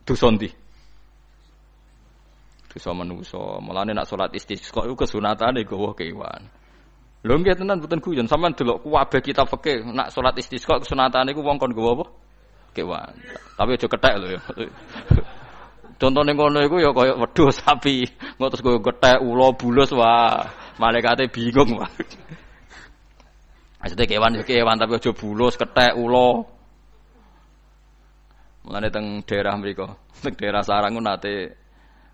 dosa ndi? Dosa manusa. Mulane nek salat istisqa iku kesunatane gawa kewan. Lho nggih tenan mboten guyon, sampean delok kabeh kitab fikih nek salat istisqa kesunatane iku wong kon gawa apa? Kewan. Tapi aja kethek lho ya. Contone ngono iku ya kaya wedhus sapi, engko terus koyo gethek ula bulus wah, malaikate bingung wah. Maksudnya kewan tapi aja bulus, kethek ula. Mulane teng daerah mriku, teng daerah sarang nate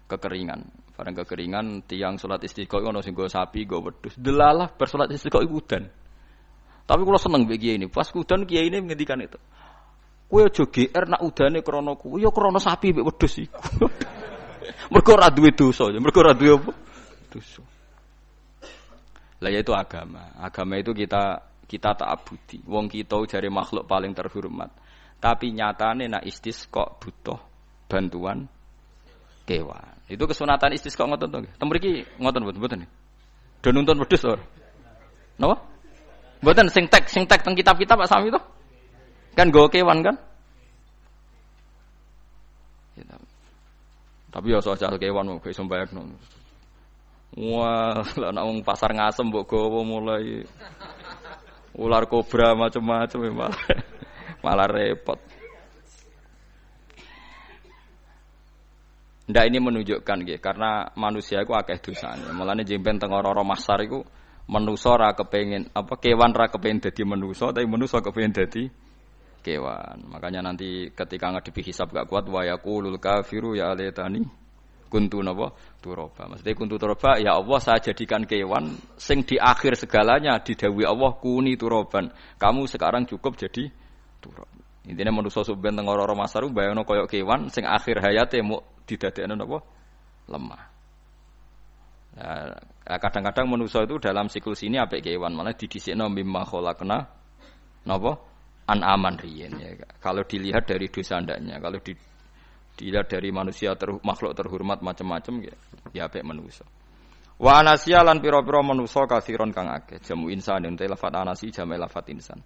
kekeringan. Barang kekeringan tiang salat istisqa ono sing nggo sapi, nggo wedhus. Delalah bar salat istisqa iku udan. Tapi kula seneng mbek kiai ini. Pas udan kiai ini ngendikan itu. Kowe aja GR nak udane krana kuwi ya krana sapi mbek wedhus iku. Mergo ora duwe dosa, mergo ora duwe apa? Dosa. Lah ya itu agama. Agama itu kita ta'abudi. Wong kita jare makhluk paling terhormat. Tapi nyatane nak istisqa butuh bantuan kewan. Itu kesunatan istisqa ngoten to nggih. Tem mriki ngoten mboten. Do nuntun wedhus to. Napa? Mboten sing tek teng kitab-kitab Pak Sami to. Kan nggo kewan kan? Ya, tapi ya soal kewan kok iso mbayakno. Wah, lha nek wong pasar ngasem mbok gawa mulai ular kobra macam-macam malah repot. Ndak ini menunjukkan nggih karena manusia iku akeh dosane. Mulane jemben teng ora-ora mahsyar iku manusa ra kepengin apa kewan ra kepengin dadi manusa tapi manusa kepengin dadi kewan. Makanya nanti ketika ngadepi hisab gak kuat wa yaqulul kafiru ya laitani kuntu napa turaba. Maksudnya kuntu turaba ya Allah saya jadikan kewan sing di akhir segalanya didhawuhi Allah kuni turaban. Kamu sekarang cukup jadi turab. Intine manusa sampeyan teng ora-ora masaru bayangno kaya kewan sing akhir hayate muk didadekno napa lemah. Nah, kadang-kadang manusa itu dalam siklus ini apik kewan, malah didhisikno mimma khalaqna napa an-aman riyen ya. Kalau dilihat dari dosa ndaknya, kalau dilihat dari manusia makhluk terhormat macam-macam ya apik manusa. Wa anasiya lan pira-pira manusa kasiron kang akeh. Jamu insan ente lafat anasi jamu lafat insan.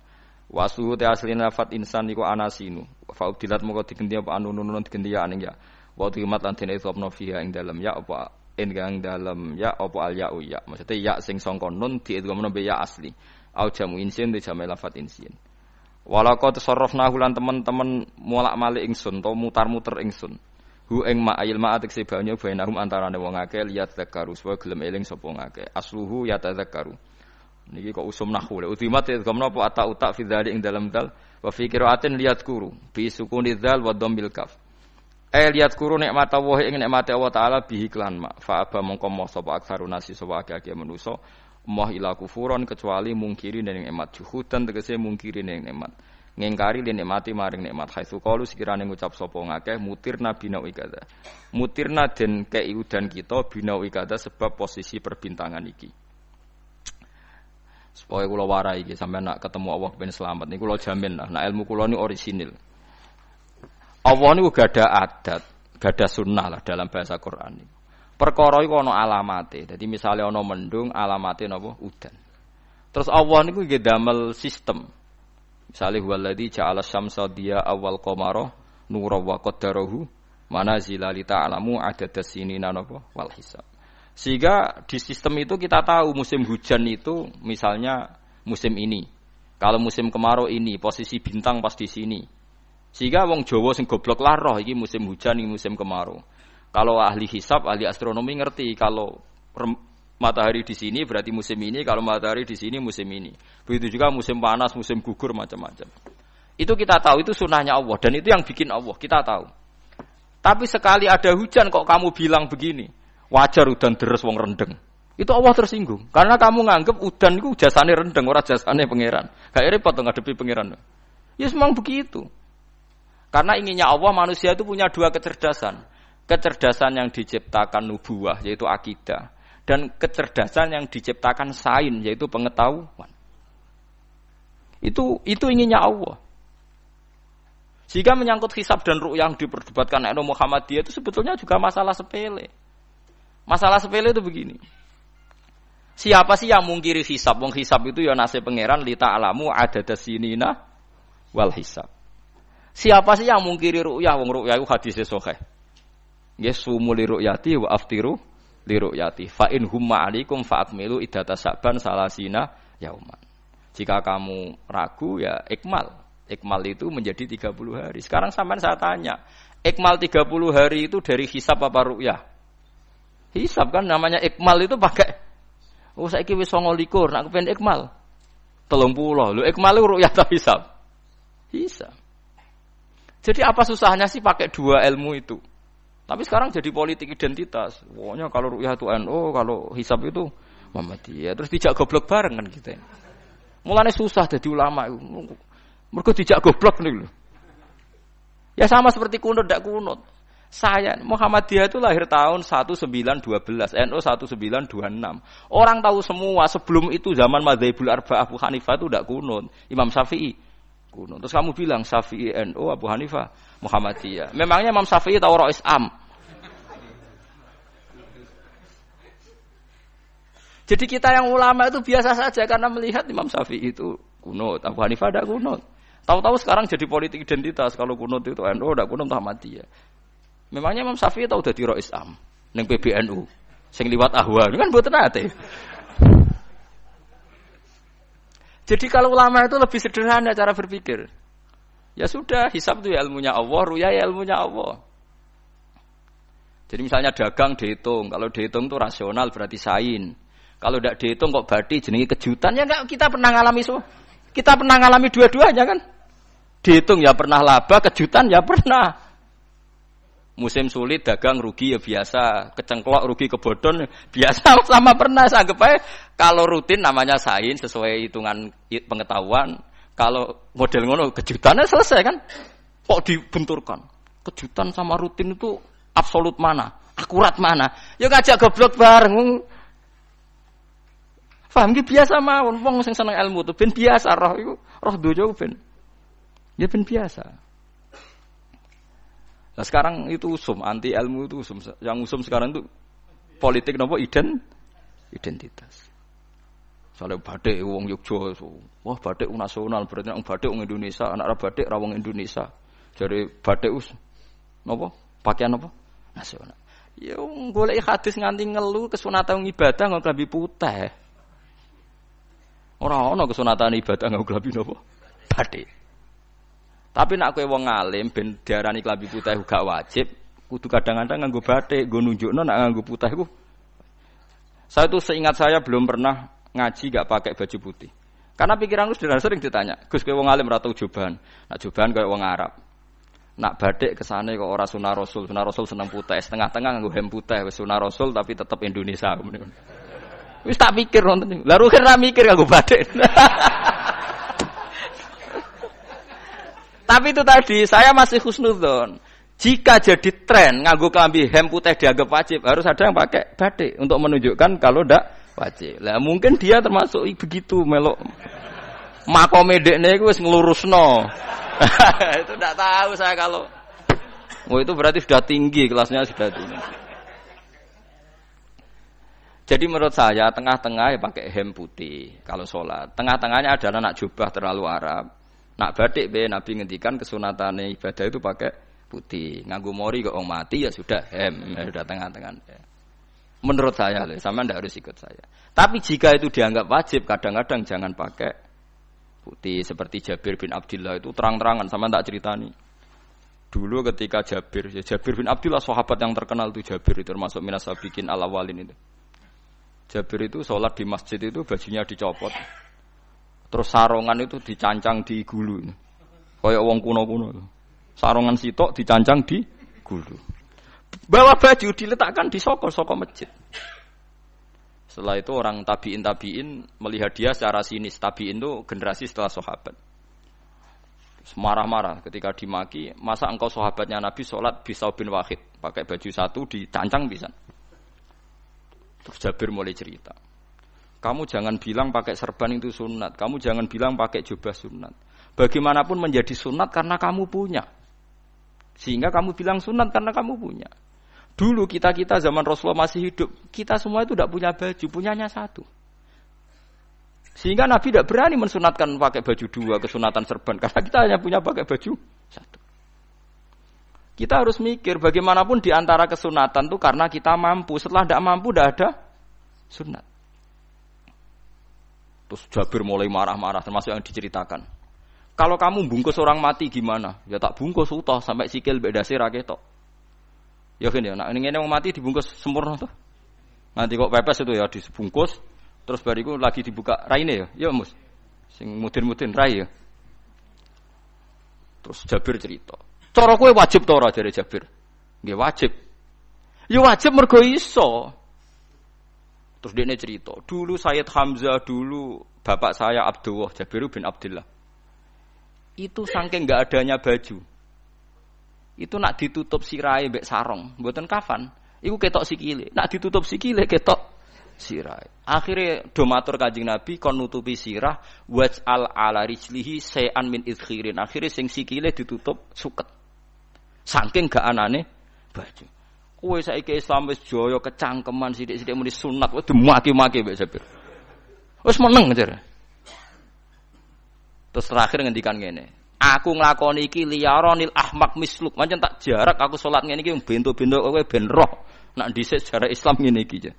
Wasuhu te asline lafat insan iku anasinu. Fa udilat moko digenti apa anunun digenti ya aning ya. Wa timat lan dene sopno fiha ing dalem ya apa ing dalem ya apa al ya ya. Maksudnya ya sing sangka nun diidghamno be ya asli. Au jamu insin te jamu lafat insin. Walaqad tasarrafnahu lan teman-teman molak-malik ingsun to mutar-muter ingsun. Hu ing ma'il ma'atik sebanyo bainahum antarane wong akeh liat zakaru supaya gelem eling sapa ngakeh. Asluhu ya tadzakaru. Niki kok usum nahwu. Utimat idghamna apa ata fi dzalik ing dalam dal wa fi qiraatin liat kuru bi sukuni dzal wa dhammil kaf. Liat kuru nikmat Allah ing nikmat Allah taala bihi klan ma. Fa aba mongko moh sapa aksarun nasi sapa akeh manusa moh ila kufuron kecuali mungkiri ning nikmat juhudan tegese mungkiri ning nikmat. ngingkari li nikmati maring nikmat haitsu qalu sekirane ngucap sapa ngakeh mutirna bina ikada mutirna den kei udan kita bina ikada sebab posisi perbintangan iki supaya kula warai iki sampeyan nak ketemu Allah ben selamat niku kula jamin lah nak ilmu kula ni orisinil Allah niku gadah adat gadah sunnah lah dalam bahasa Quran niku perkara iku ana alamate dadi misale ana mendung alamate napa udan terus Allah niku nggih damel sistem. Misalnya huwaladzi ja'ala syamsa diya awal qamara nura wa qaddarahu manazila li ta'lamu adadas sinina wal hisab. Sehingga di sistem itu kita tahu musim hujan itu misalnya musim ini. Kalau musim kemarau ini posisi bintang pas di sini. Sehingga wong Jawa sing goblok lah roh iki musim hujan iki musim kemarau. Kalau ahli hisab, ahli astronomi ngerti kalau matahari di sini berarti musim ini, kalau matahari di sini musim ini. Begitu juga musim panas, musim gugur, macam-macam. Itu kita tahu, itu sunnahnya Allah. Dan itu yang bikin Allah, kita tahu. Tapi sekali ada hujan kok kamu bilang begini, wajar udan deres wong rendeng. Itu Allah tersinggung. Karena kamu nganggep udan itu jasane rendeng, ora jasane pangeran. Gak repot ngadepi pangeran. Ya memang begitu. Karena inginnya Allah manusia itu punya dua kecerdasan. Kecerdasan yang diciptakan nubuwah, yaitu akidah. Dan kecerdasan yang diciptakan sains yaitu pengetahuan. Itu inginnya Allah. Jika menyangkut hisab dan ru'yah yang diperdebatkan oleh Muhammadiyah itu sebetulnya juga masalah sepele. Masalah sepele itu begini. Siapa sih yang mungkiri hisab? Wong hisab itu ya nasib pangeran li ta'lamu adadas sinina wal hisab. Siapa sih yang mungkiri ru'yah? Wong ru'yah itu hadis sahih. Yasumu li ru'yati wa aftiru li ru'yati fa in humma alaikum fa akmilu iddata sa'ban salasina yauman. Jika kamu ragu ya ikmal. Ikmal itu menjadi 30 hari. Sekarang sampean saya tanya, ikmal 30 hari itu dari hisab apa ru'yah? Hisab kan namanya ikmal itu pakai saiki wis 29 nak kepen ikmal 30. Lho ikmal itu ru'yah ta hisab? Hisab. Jadi apa susahnya sih pakai dua ilmu itu? Tapi sekarang jadi politik identitas. Pokoknya kalau ru'yah itu NU, kalau hisab itu Muhammadiyah. Terus dijak goblok bareng kan kita. Mulane susah jadi ulama itu. Mergo dijak goblok niku lho. Ya sama seperti kunut ndak kunut. Saya Muhammadiyah itu lahir tahun 1912, NU 1926. Orang tahu semua sebelum itu zaman Madzhabul Arba'ah Abu Hanifah itu ndak kunut. Imam Syafi'i kunut. Terus kamu bilang Syafi'i NU, Abu Hanifah Muhammadiyah. Memangnya Imam Syafi'i tahu Rois Am? Jadi kita yang ulama itu biasa saja karena melihat Imam Syafi'i itu kunut, Abu Hanifah tidak kunut. Tahu-tahu sekarang jadi politik identitas kalau kunut itu NU tidak kunut Muhammadiyah. Memangnya Imam Syafi'i tahu dadi Rois Am ning PBNU sing liwat ahwa kan mboten ate. Jadi kalau ulama itu lebih sederhana cara berpikir. Ya sudah, hisab itu ya ilmunya Allah, ru'yah ya ilmunya Allah. Jadi misalnya dagang dihitung, kalau dihitung itu rasional berarti sain. Kalau tidak dihitung kok berarti jenenge kejutan ya enggak kita pernah ngalami semua. Kita pernah ngalami dua-duanya kan? Dihitung ya pernah laba, kejutan ya pernah. Musim sulit dagang rugi ya biasa, kecengklok rugi kebodhon biasa sama pernah. Anggap aja kalau rutin namanya sains sesuai hitungan pengetahuan. Kalau model ngono kejutannya selesai kan? Kok dibenturkan? Kejutan sama rutin itu absolut mana? Akurat mana? Ya ngajak goblok bareng. Paham ki biasa mawon wong sing seneng ilmu tuh ben biasa roh iku roh donya ben. Ya ben biasa. Nah sekarang itu usum, anti ilmu itu usum. Yang usum sekarang itu politik nopo identitas. Soalnya batik wong Yogya, wah batik nasional berarti wong batik wong Indonesia, anak batik ra wong Indonesia. Jadi batik nopo? Pakaian nopo? Nasional. Ya golek hadis nganti ngelu kesunatan ibadah nggo klambi putih. Ora ana kesunatan ibadah nggo klambi nopo? Batik. Tapi nek kowe wong alim ben diarani klambi putih gak wajib, kudu kadang-kadang nganggo batik, nggo nunjukno nek nganggo putih iku. Saya itu seingat saya belum pernah ngaji gak pakai baju putih. Karena pikiranku sederhana sering ditanya, "Gus kowe wong alim ora tau joban." Nak joban koyo wong Arab. Nak batik kesane kok ora sunah Rasul. Sunah Rasul seneng putih, setengah-tengah nganggo hem putih, wis sunah Rasul tapi tetep Indonesia. Wis tak pikir nonton. Lah rugen ra mikir nganggo batik. Tapi itu tadi saya masih husnudzon. Jika jadi tren nganggo klambi hem putih dianggap wajib, harus ada yang pakai batik untuk menunjukkan kalau ndak wajib. Lah mungkin dia termasuk begitu melok. Makome dekne iku wis nglurusno. Itu ndak tahu saya kalau. Oh itu berarti sudah tinggi, kelasnya sudah tinggi. Jadi menurut saya tengah-tengah ya pakai hem putih kalau sholat. Tengah-tengahnya adalah nak jubah terlalu Arab. Nak batik be Nabi ngendikan kesunatane ibadah itu pakai putih. Nganggo mori kok wong mati ya sudah hem, ya sudah tengah-tengah. Menurut saya loh, sama ndak harus ikut saya. Tapi jika itu dianggap wajib, kadang-kadang jangan pakai putih. Seperti Jabir bin Abdullah itu terang-terangan sama tak ceritani. Dulu ketika Jabir bin Abdullah sahabat yang terkenal itu Jabir itu termasuk minas sabiqin al-awwalin itu. Jabir itu sholat di masjid itu bajunya dicopot. Terus sarongan itu dicancang di gulu. Kayak wong kuno-kuno. Sarongan sitok dicancang di gulu. Bawa baju diletakkan di sokol masjid. Setelah itu orang tabi'in melihat dia secara sinis. Tabi'in itu generasi setelah sahabat. Marah-marah ketika dimaki, masa engkau sahabatnya Nabi sholat Bisau bin Wahid pakai baju satu dicancang bisa. Terus Jabir mulai cerita, kamu jangan bilang pakai serban itu sunat, kamu jangan bilang pakai jubah sunat. Bagaimanapun menjadi sunat karena kamu punya, sehingga kamu bilang sunat karena kamu punya. Dulu kita zaman Rasulullah masih hidup, kita semua itu tidak punya baju, punyanya satu. Sehingga Nabi tidak berani mensunatkan pakai baju dua, kesunatan serban. Karena kita hanya punya pakai baju satu. Kita harus mikir bagaimanapun di antara kesunatan itu karena kita mampu. Setelah tidak mampu, tidak ada sunat. Terus Jabir mulai marah-marah, termasuk yang diceritakan. Kalau kamu bungkus orang mati gimana? Ya tak bungkus utuh sampai sikil bedasi raketok. Ya kan ya, nah ini orang mati dibungkus sempurna tuh. Nanti kok pepes itu ya dibungkus. Terus bariku lagi dibuka raine ya mus. Sing mudin-mudin rai ya. Terus Jabir cerita. Cara kowe wajib ta ora jare Jabir? Nggih wajib. Ya wajib mergo iso. Terus dekne cerita, dulu Sayyid Hamzah dulu bapak saya Abdullah Jabir bin Abdullah. Itu saking enggak adanya baju. Itu nak ditutup sirahe mbek sarong, mboten kafan. Iku ketok sikile. Nak ditutup sikile ketok sirah. Akhirnya domatur Kanjeng Nabi kon nutupi sirah waj'al ala rijlihi sayan min idkhirin. Akhirnya sing sikile ditutup suket. Saking gak anane baju. Kowe saiki Islam wis jaya kecangkeman sithik-sithik muni sunat wis dimaki-maki mbek Jabir. Wis meneng jare. Terus terakhir ngendikan ngene. Aku nglakoni iki liyaronil ahmak misluk. Pancen tak jarak aku salat ngene iki bento-bento kowe ben roh. Nak dhisik sejarah Islam ngene iki.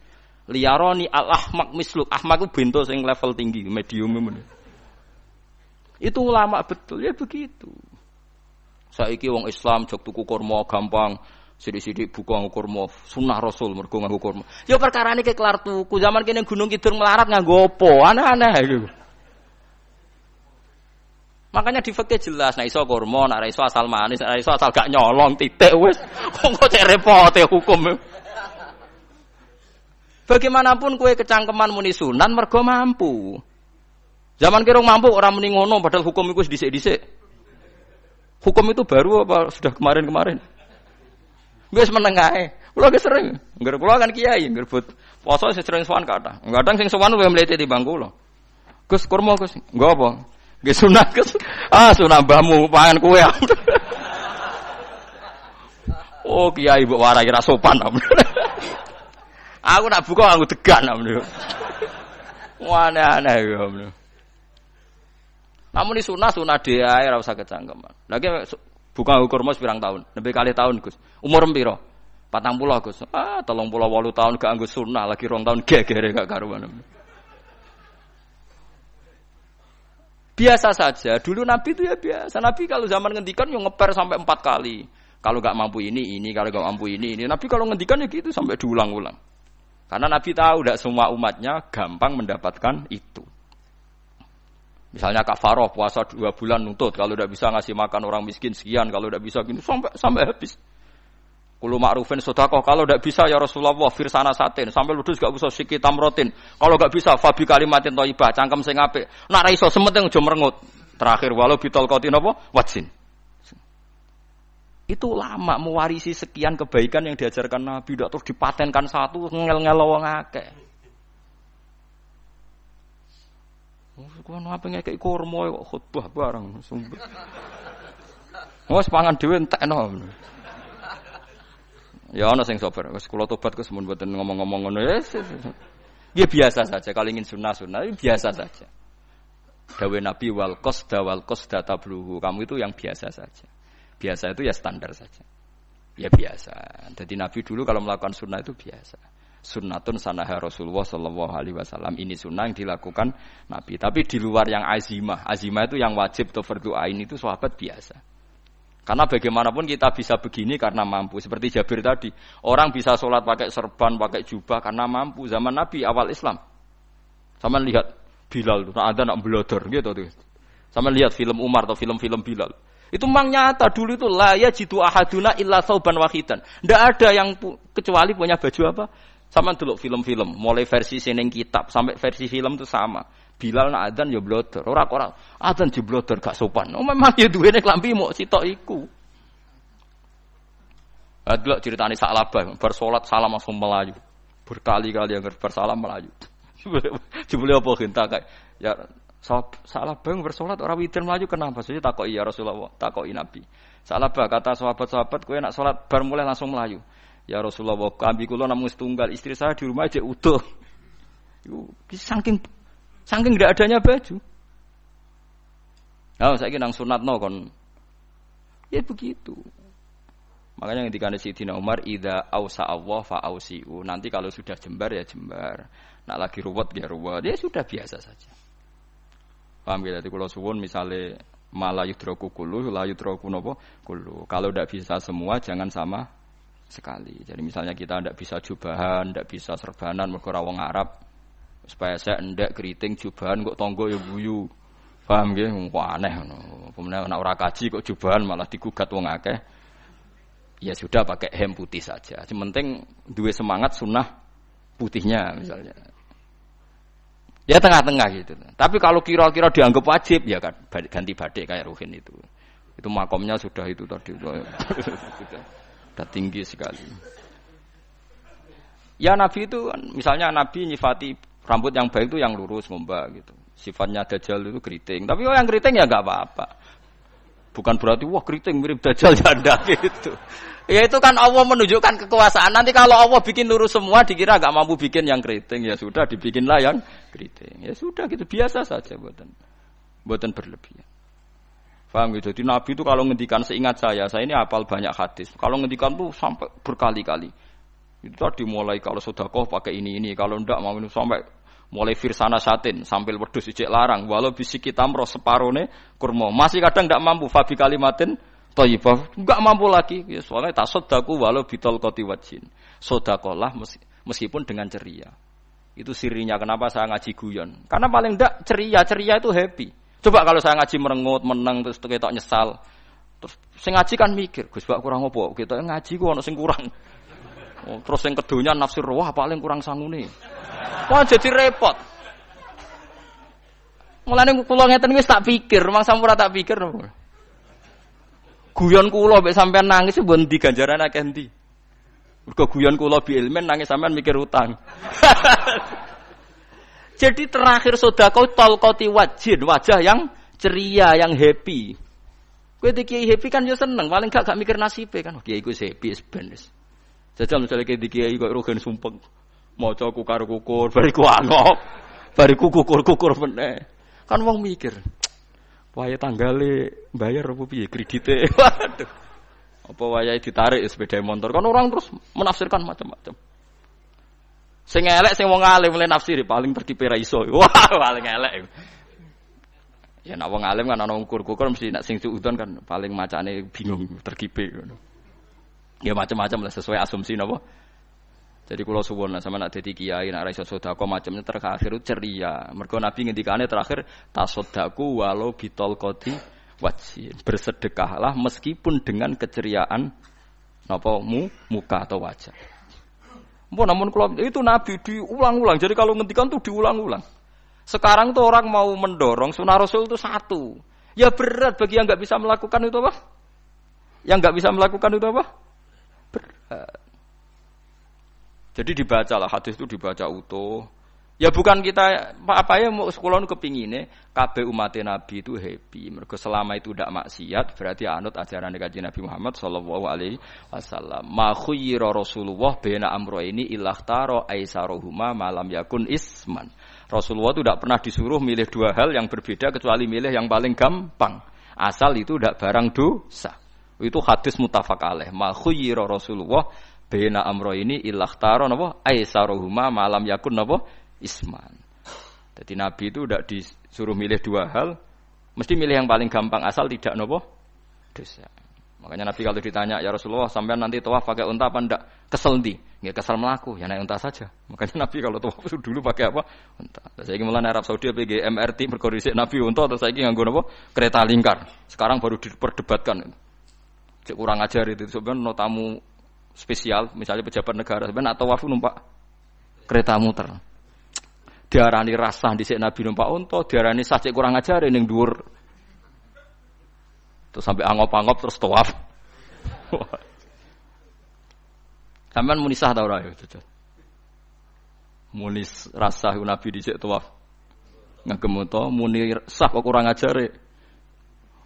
Liyaroni al-ahmak misluk. Ahmak itu bento sing level tinggi, medium ini. Itu ulama betul ya begitu. Saiki wong Islam jog tuku kurma gampang, sithik-sithik buka kurma, sunah Rasul mergo nganggo kurma. Ya perkarane ke kelar tuku. Zaman kene Gunung Kidul melarat nganggo apa? Aneh-aneh iku. Makanya di fikih jelas, nek iso kurma, nek ora iso asal manis, nek ora iso asal gak nyolong titik wis. Kok cek repote hukum. Bagaimanapun kue kecangkeman muni sunan mergo mampu. Zaman kira mampu orang muni ngono padahal hukum itu dhisik-dhisik. Hukum itu baru apa sudah kemarin-kemarin? Wis meneng ae. Kula ge sering, ngger kula kan kiai, ngger but poso sering sowan kathah. Kadang sing sowan luwih mlete timbang kula. Gus kurma Gus, nggo apa? Nggih sunat Gus. Ah sunah mbahmu pangan kowe. Oh kiai mbok warai ra sopan. Aku nak buka aku tegan namanya. Wah aneh-aneh ya. Namun di sunah dia ora usah kecangkeman. Lagi buka kurma pirang tahun, lebih kali tahun Gus. Umur piro? 40 Gus. 38 tahun gak anggo sunah, lagi 2 tahun gegere gak karuan. Biasa saja. Dulu Nabi itu ya biasa. Nabi kalau zaman ngendikan yang ngeper sampai 4 kali. Kalau gak mampu ini, kalau gak mampu ini. Nabi kalau ngendikan ya gitu sampai diulang-ulang. Karena Nabi tahu tidak semua umatnya gampang mendapatkan itu. Misalnya kafaroh puasa 2 bulan nuntut, kalau tidak bisa ngasih makan orang miskin sekian, kalau tidak bisa gini sampai habis. Kulo ma'rufin sedekah, kalau tidak bisa ya Rasulullah firsana satin, sampai ludus gak usah sikit tamrotin. Kalau gak bisa fabi kalimatin thayyibah, cangkem sing apik. Nek ra iso sementing aja merengut. Terakhir walau bitol qatin apa? Watsin. Itu lama mewarisi sekian kebaikan yang diajarkan Nabi, tidak terus dipatenkan satu ngel-ngel wong akeh. Kono apa ngekek kurma kok khutbah bareng sumber. Wes pangan dhewe entekno. Ya ana sing sabar, wis kula tobat Gus mun mboten ngomong-ngomong ngono ya. Ya biasa saja kalau ingin sunnah-sunnah biasa saja. Dawe Nabi wal qasda tabluhu. Kamu itu yang biasa saja. Biasa itu ya standar saja. Ya biasa. Jadi Nabi dulu kalau melakukan sunnah itu biasa. Sunnatun sanaha Rasulullah sallallahu alaihi wasallam. Ini sunnah yang dilakukan Nabi. Tapi di luar yang azimah. Azimah itu yang wajib atau fardhu ain itu sahabat biasa. Karena bagaimanapun kita bisa begini karena mampu. Seperti Jabir tadi. Orang bisa sholat pakai serban, pakai jubah karena mampu. Zaman Nabi awal Islam. Sama lihat Bilal. Nah, ada nak belodor gitu tuh. Sama lihat film Umar atau film-film Bilal. Itu memang nyata dulu itu la yajidu ahaduna illa sauban wahidan. Enggak ada yang kecuali punya baju apa? Sama dulu film-film, mulai versi seneng kitab sampai versi film itu sama. Bilal nak adzan ya blodor, ora adzan jeblodor gak sopan. Oh memang ya duwene klambi mok sitok iku. Adlok ceritane Sa'labah, bar salat salam langsung melayu. Berkali-kali yang bersalam melayu. Jebule apa genta kae? Ya Sa'labah bersolat ora witir melayu kenapa? Saya takoki ya Rasulullah, takoki Nabi. Sa'labah kata sahabat-sahabat kowe nak salat bar mulai langsung melayu. Ya Rasulullah, kambing kula namung setunggal, istri saya di rumah aja utuh. Iku saking ndak adanya baju. Nah, saiki nang sunatno kon. Ya begitu. Makanya ketika Sayyidina Umar idza ausa Allah fa ausiu. Nanti kalau sudah jembar ya jembar. Nak lagi ruwet ya ruwet. Ya sudah biasa saja. Paham ya, dadi kula suwun misale mala yudraku kullu la yudraku napa kullu. Kalau ndak bisa semua jangan sama sekali. Jadi misalnya kita ndak bisa jubahan, ndak bisa serbanan mergo ora wong Arab. Supaya saya ndak keriting jubahan kok tangga ya guyu. Paham nggih? Kok aneh ngono. Kemudian nek ora kaji kok jubahan malah digugat wong akeh. Ya sudah pakai hem putih saja. Yang penting duwe semangat sunnah putihnya misalnya. Ya tengah-tengah gitu. Tapi kalau kira-kira dianggap wajib ya kan ganti batik kayak Ruhin itu. Itu makomnya sudah itu tadi. Sudah tinggi sekali. Ya Nabi itu misalnya Nabi nyifati rambut yang baik itu yang lurus ngombak gitu. Sifatnya Dajjal itu keriting. Tapi yang keriting ya enggak apa-apa. Bukan berarti wah keriting mirip Dajjal janda gitu. Ya itu kan Allah menunjukkan kekuasaan. Nanti kalau Allah bikin lurus semua dikira enggak mampu bikin yang keriting. Ya sudah dibikinlah yang keriting. Ya sudah gitu biasa saja buatan berlebihan. Paham gitu. Jadi Nabi itu kalau ngendikan seingat saya ini hafal banyak hadis. Kalau ngendikan tuh sampai berkali-kali. Itu tadi mulai kalau sedekah pakai ini, kalau ndak mau ini sampai mulai firsana satin sambil wedhus ijek larang walau bisi kita roh separone kurma. Masih kadang ndak mampu fabi kalimatin thayyibah, enggak mampu lagi. Ya, soalnya tasaddaku walau bitol qati wajin. Sedekahlah meskipun dengan ceria. Itu sirinya kenapa saya ngaji guyon. Karena paling ndak ceria itu happy. Coba kalau saya ngaji merengut, menang terus ketok nyesal. Terus sing ngaji kan mikir, Gus Pak kurang apa? Kita ngaji ku ono sing kurang. Oh, terus yang kedunya nafsir wah paling kurang sangune. Wah jadi repot. Mulane kula ngeten wis tak pikir, mangsa ora tak pikir. Guyon kula mek sampean nangis mbon ndi ganjaran akeh ndi. Mergo guyon kula bi ilmen nangis sampean mikir utang. Jadi terakhir sedekah talqati wajhin, wajah yang ceria, yang happy. Kowe iki happy kan yo seneng, paling gak mikir nasibe kan. Kiai iku happy ben wis. Jajal misalnya kayak dikiai kok rogen sumpeng, maca kukar kukur, bariku angop, bariku kukur meneh. Kan wong mikir, wayahe tanggale bayar apa piye kredite. Waduh. Apa wayahe ditarik sepeda motor. Kan orang terus menafsirkan macam-macam. Sing elek sing wong alim mulai nafsiri paling tertipe ra iso. Wah, paling elek. Ya nek wong alim kan ana ukur-ukur mesti nek sing suudon kan paling macane bingung terkipe ngono. Ya macam-macam lah sesuai asumsi napa. Jadi kula suwun sama nak dadi kiai nak ra iso sedekah macamnya terakhir ceria. Mergo Nabi ngendikane terakhir tasaddaku walau bitol qati wajhin. Bersedekahlah meskipun dengan keceriaan napa muka atau wajah. Namun kalau itu Nabi diulang-ulang. Jadi kalau ngendikan tuh diulang-ulang. Sekarang tuh orang mau mendorong sunnah Rasul itu satu. Ya berat bagi yang nggak bisa melakukan itu apa? Yang enggak bisa melakukan itu apa? Berat. Jadi dibacalah hadis itu dibaca utuh. Ya bukan kita apa ya mau sekolah kepingine kabeh umat Nabi itu happy. Mergo selama itu tidak maksiat berarti anut ajaran Kanjeng Nabi Muhammad sallallahu alaihi wasallam. Ma khuyira Rasulullah baina amrayni ilakhtara aisaruhuma malam yakun isman. Rasulullah itu tidak pernah disuruh milih dua hal yang berbeda kecuali milih yang paling gampang. Asal itu tidak barang dosa. Itu hadis muttafaq alaih. Ma khuyira Rasulullah baina amrayni ilakhtara napa aisaruhuma malam yakun napa isman. Jadi Nabi itu tidak disuruh milih dua hal, mesti milih yang paling gampang asal tidak nopo dosa. Makanya Nabi kalau ditanya, ya Rasulullah sampean nanti tawaf pakai unta apa ndak? Kesel ndi? Nggih kesel melaku, ya naik unta saja. Makanya Nabi kalau tawaf dulu pakai apa? Unta. Saya ingin mulai Arab Saudi pakai MRT berkoordinasi Nabi unta atau saya ingin nganggo nopo? Kereta lingkar. Sekarang baru diperdebatkan. Cek kurang ajar itu sebenarnya no tamu spesial, misalnya pejabat negara sebenarnya atau tawaf numpak kereta muter. Diarani rasah dhisik Nabi numpak unta, diarani sah cek kurang ajar ning dhuwur. Terus sampai angop-angop terus tawaf. Sampeyan muni sah ta ora ya? Muni rasah Nabi dhisik tawaf. Ngagem unta muni sah kok kurang ajar.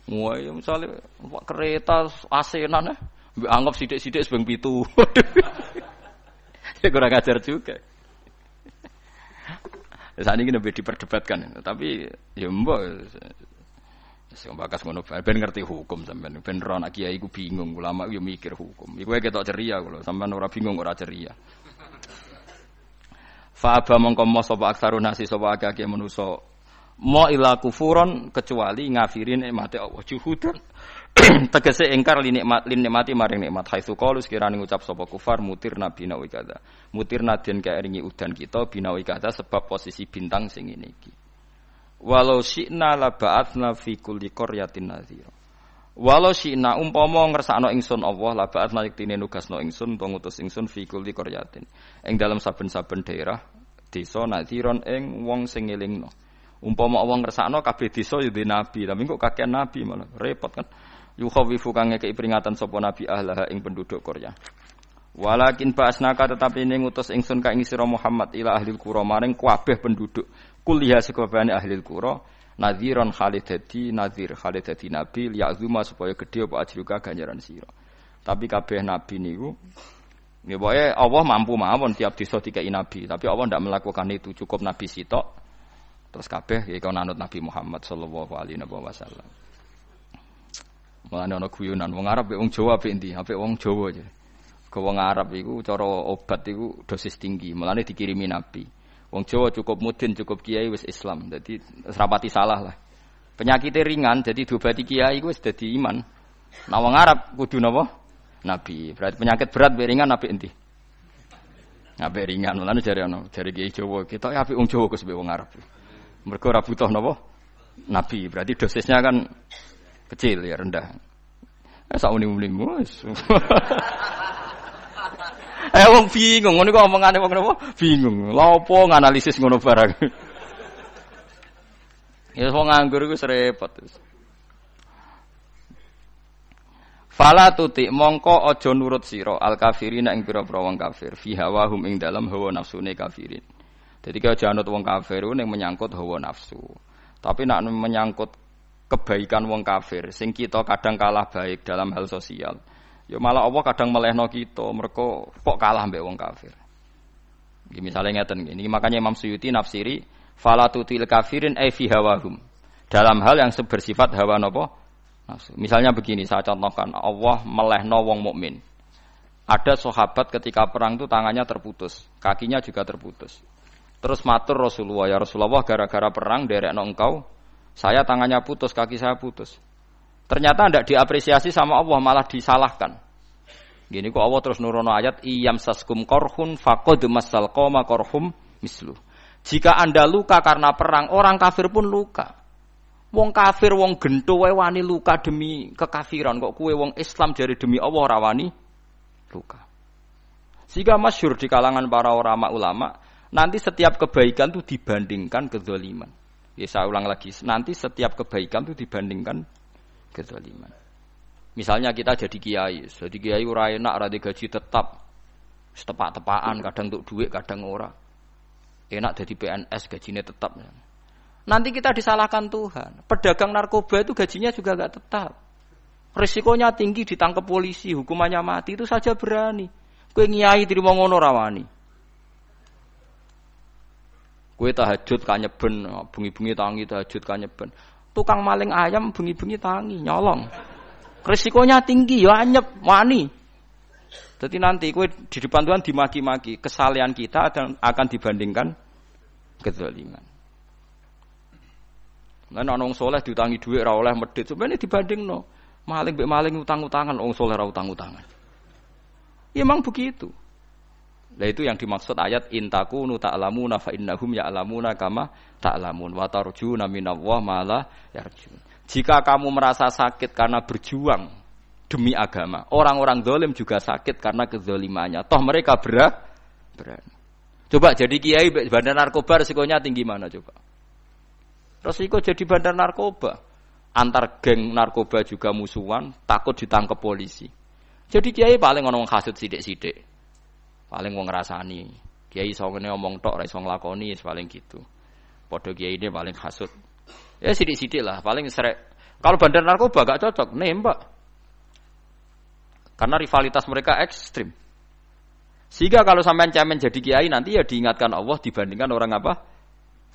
Wah, ya misale numpak kereta asenan mbek angop sithik-sithik sebeng 7. Ya kurang ajar juga. Saat ini lebih diperdebatkan, tapi ya mbak, bakas ngono, ben ngerti hukum sampean, ben ron kiai iku bingung, ulama yo mikir hukum. Iku ketok ceria kula, sampean ora bingung ora ceria. Fa aba mongko mo sapa aksarun nasi sapa akeh manusa, mo ila kufuron kecuali ngafirin nikmate Allah juhudan. Tegese ingkar li nikmati maring nikmat haitsu qalu sekirane ngucap sapa kufar mutir nabi nawi kada mutir naden kaeringi udan kita binawi kada sebab posisi bintang sing ngene iki walau syi'na la ba'atsna fi kulli qaryatin nadhira walau syi'na umpama ngersakno ingsun Allah la ba'atsna yektine nugasno ingsun utawa ngutus ingsun fi kulli qaryatin ing dalam saben-saben daerah desa nadhiron ing wong sing ngelingno umpama wong ngersakno kabeh desa yo nabi tapi kok kakek nabi malah repot kan yukhawifu kang ngekeki peringatan sapa nabi ahlaha ing penduduk Korea. Walakin ba'asnaka tetapi ning ngutus ingsun ka ing sira Muhammad ila ahli qura maring kabeh penduduk kuliah sekabehane ahli qura nadhiran khalidati nadhir khalidati nabi liya'zuma supaya gedhe apa ajruka ganjaran sira. Tapi kabeh nabi niku nggih pokoke Allah mampu mawon tiap desa dikai nabi, tapi Allah ndak melakukan itu, cukup nabi sitok. Terus kabeh iki kon anut Nabi Muhammad sallallahu alaihi wasallam. Mulane ana guyonan wong Arab wong Jawa apik endi? Apik wong Jawa aja. Ke wong Arab iku cara obat iku dosis tinggi, mulane dikirimi nabi. Wong Jawa cukup mudin, cukup kiai wis Islam. Dadi rapati salah lah. Penyakite ringan jadi diobati kiai iku wis dadi iman. Nah wong Arab kudu napa? Nabi. Berarti penyakit berat be ringan apik endi? Apik ringan. Mulane jare ana, jare kiai Jawa, kita apik wong Jawa kus be wong Arab. Mergo ora butuh napa? Nabi. Berarti dosisnya kan kecil ya rendah. Sauni-unimu wis. Wong bingung ngono kok omongane wong napa? Bingung. Lha opo nganalisis ngono barang. Ya wong nganggur iku repot. Fala tuti mongko aja nurut sira al kafirin ing pira-pira wong kafir fi hawahum ing dalam hawa nafsune kafirin. Dadi kaya aja anut wong kafir ning menyangkut hawa nafsu. Tapi nek menyangkut kebaikan wong kafir sing kita kadang kalah baik dalam hal sosial ya malah Allah kadang melehno kita mergo kok kalah mbek wong kafir iki misale ngeten iki makanya Imam Suyuti nafsiri falatutil kafirin ai fi hawahum dalam hal yang bersifat hawa napa nafsu misalnya begini saya contohkan Allah melehno wong mukmin ada sahabat ketika perang itu tangannya terputus kakinya juga terputus terus matur Rasulullah ya Rasulullah gara-gara perang derekno engkau saya tangannya putus, kaki saya putus. Ternyata tidak diapresiasi sama Allah, malah disalahkan. Gini kok Allah terus nurono ayat iyam saskum korhun faqad masal qoma korhum mislu. Jika Anda luka karena perang, orang kafir pun luka. Wong kafir, wong gento wae wani luka demi kekafiran. Kok kue wong Islam jari demi Allah ora wani luka. Sehingga masyhur di kalangan para ulama, nanti setiap kebaikan itu dibandingkan kezaliman. Ya saya ulang lagi, nanti setiap kebaikan itu dibandingkan kezaliman. Misalnya kita jadi kiai ora enak, ora gaji tetap, setepak-tepakan, kadang untuk duit, kadang ora. Enak jadi PNS, gajinya tetap. Nanti kita disalahkan Tuhan. Pedagang narkoba itu gajinya juga enggak tetap. Risikonya tinggi, ditangkap polisi, hukumannya mati, itu saja berani. Kowe ngiyai trimo ngono ra wani. Kowe tahajud kanyeben, bengi-bengi tangi tahajud kanyeben. Tukang maling ayam bengi-bengi tangi, nyolong. Risikonya tinggi, ya anyep, wani. Jadi nanti kowe di depan Tuhan dimaki-maki, kesalehan kita akan dibandingkan kezaliman. Lan ana wong saleh diutangi dhuwit ora oleh medhit, sebenarnya dibandingno. Maling mbek maling utang-utangan, wong saleh ora utang-utangan. Ya memang begitu. Nah itu yang dimaksud ayat intakunu ta'lamuna fa innahum ya'lamuna kama ta'lamun wa tarjuna minallah ma la yarjun. Jika kamu merasa sakit karena berjuang demi agama, orang-orang zalim juga sakit karena kezalimannya. Toh mereka berani. Coba jadi kiai bandar narkoba resikonya tinggi mana coba? Resiko jadi bandar narkoba. Antar geng narkoba juga musuhan, takut ditangkap polisi. Jadi kiai paling ono wong hasud sithik-sithik. Paling wong ngrasani. Kiai iso ngene omong tok ora iso nglakoni paling gitu. Padha kiai ini paling hasud. Ya sithik-sithik lah, paling serek. Kalau bandar narkoba gak cocok, nembak. Karena rivalitas mereka ekstrim. Sehingga kalau sampean cemen jadi kiai nanti ya diingatkan Allah dibandingkan orang apa?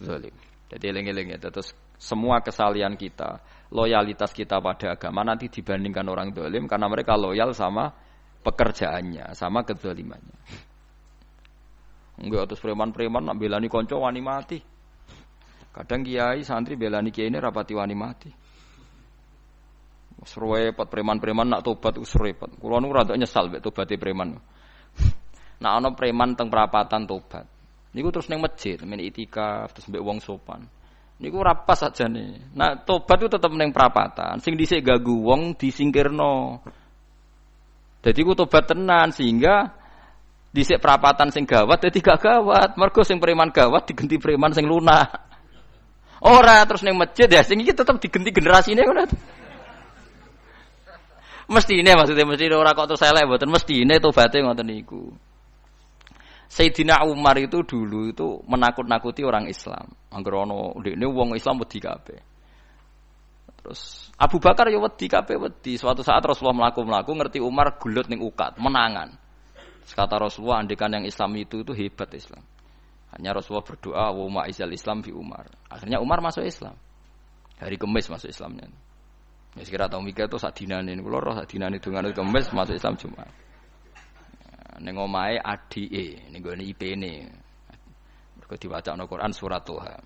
Zalim. Jadi eling-eling ya. Terus semua kesalian kita, loyalitas kita pada agama nanti dibandingkan orang zalim karena mereka loyal sama pekerjaannya, sama kezalimannya. Enggak terus preman-preman nak belani kanca wani mati. Kadang kiai santri belani kiai ini rapati wani mati. Wis repot preman-preman nak tobat wis repot. Kula nu rada nyesal mek tobaté preman. Nak ana preman teng perapatan tobat. Niku terus ning masjid, men itikaf terus mbek wong sopan. Niku ora pas ajane. Nah, tobat itu tetep ning perapatan. Sing dhisik ganggu wong disingkirno. Dadi ku tobat tenan sehingga dhisik perapatan sing gawat dadi gak gawat. Mergo sing preman gawat diganti preman sing lunak. Ora terus ning masjid ya sing iki tetep diganti generasine ngono. Mestine maksudnya mestine ora kok terus elek mboten mestine tobaté ngoten niku. Sayyidina Umar itu dulu itu menakut-nakuti orang Islam. Angger ana ndekne wong Islam wedi kabeh. Terus Abu Bakar ya wedi kabeh wedi. Suatu saat Rasulullah mlaku-mlaku ngerti Umar gulut ning ukat, menangan. Terus kata Rasulullah andekan yang Islam itu hebat Islam. Hanya Rasulullah berdoa wa ma'izal Islam fi Umar. Akhirnya Umar masuk Islam. Hari Kamis masuk Islamnya. Ya sekira tau mikir to sak dinane kula roh sak dinane dongane Kamis masuk Islam Jumat. Ning omahe adike ning gone IP-ne. Mergo diwacana Quran surat Toha.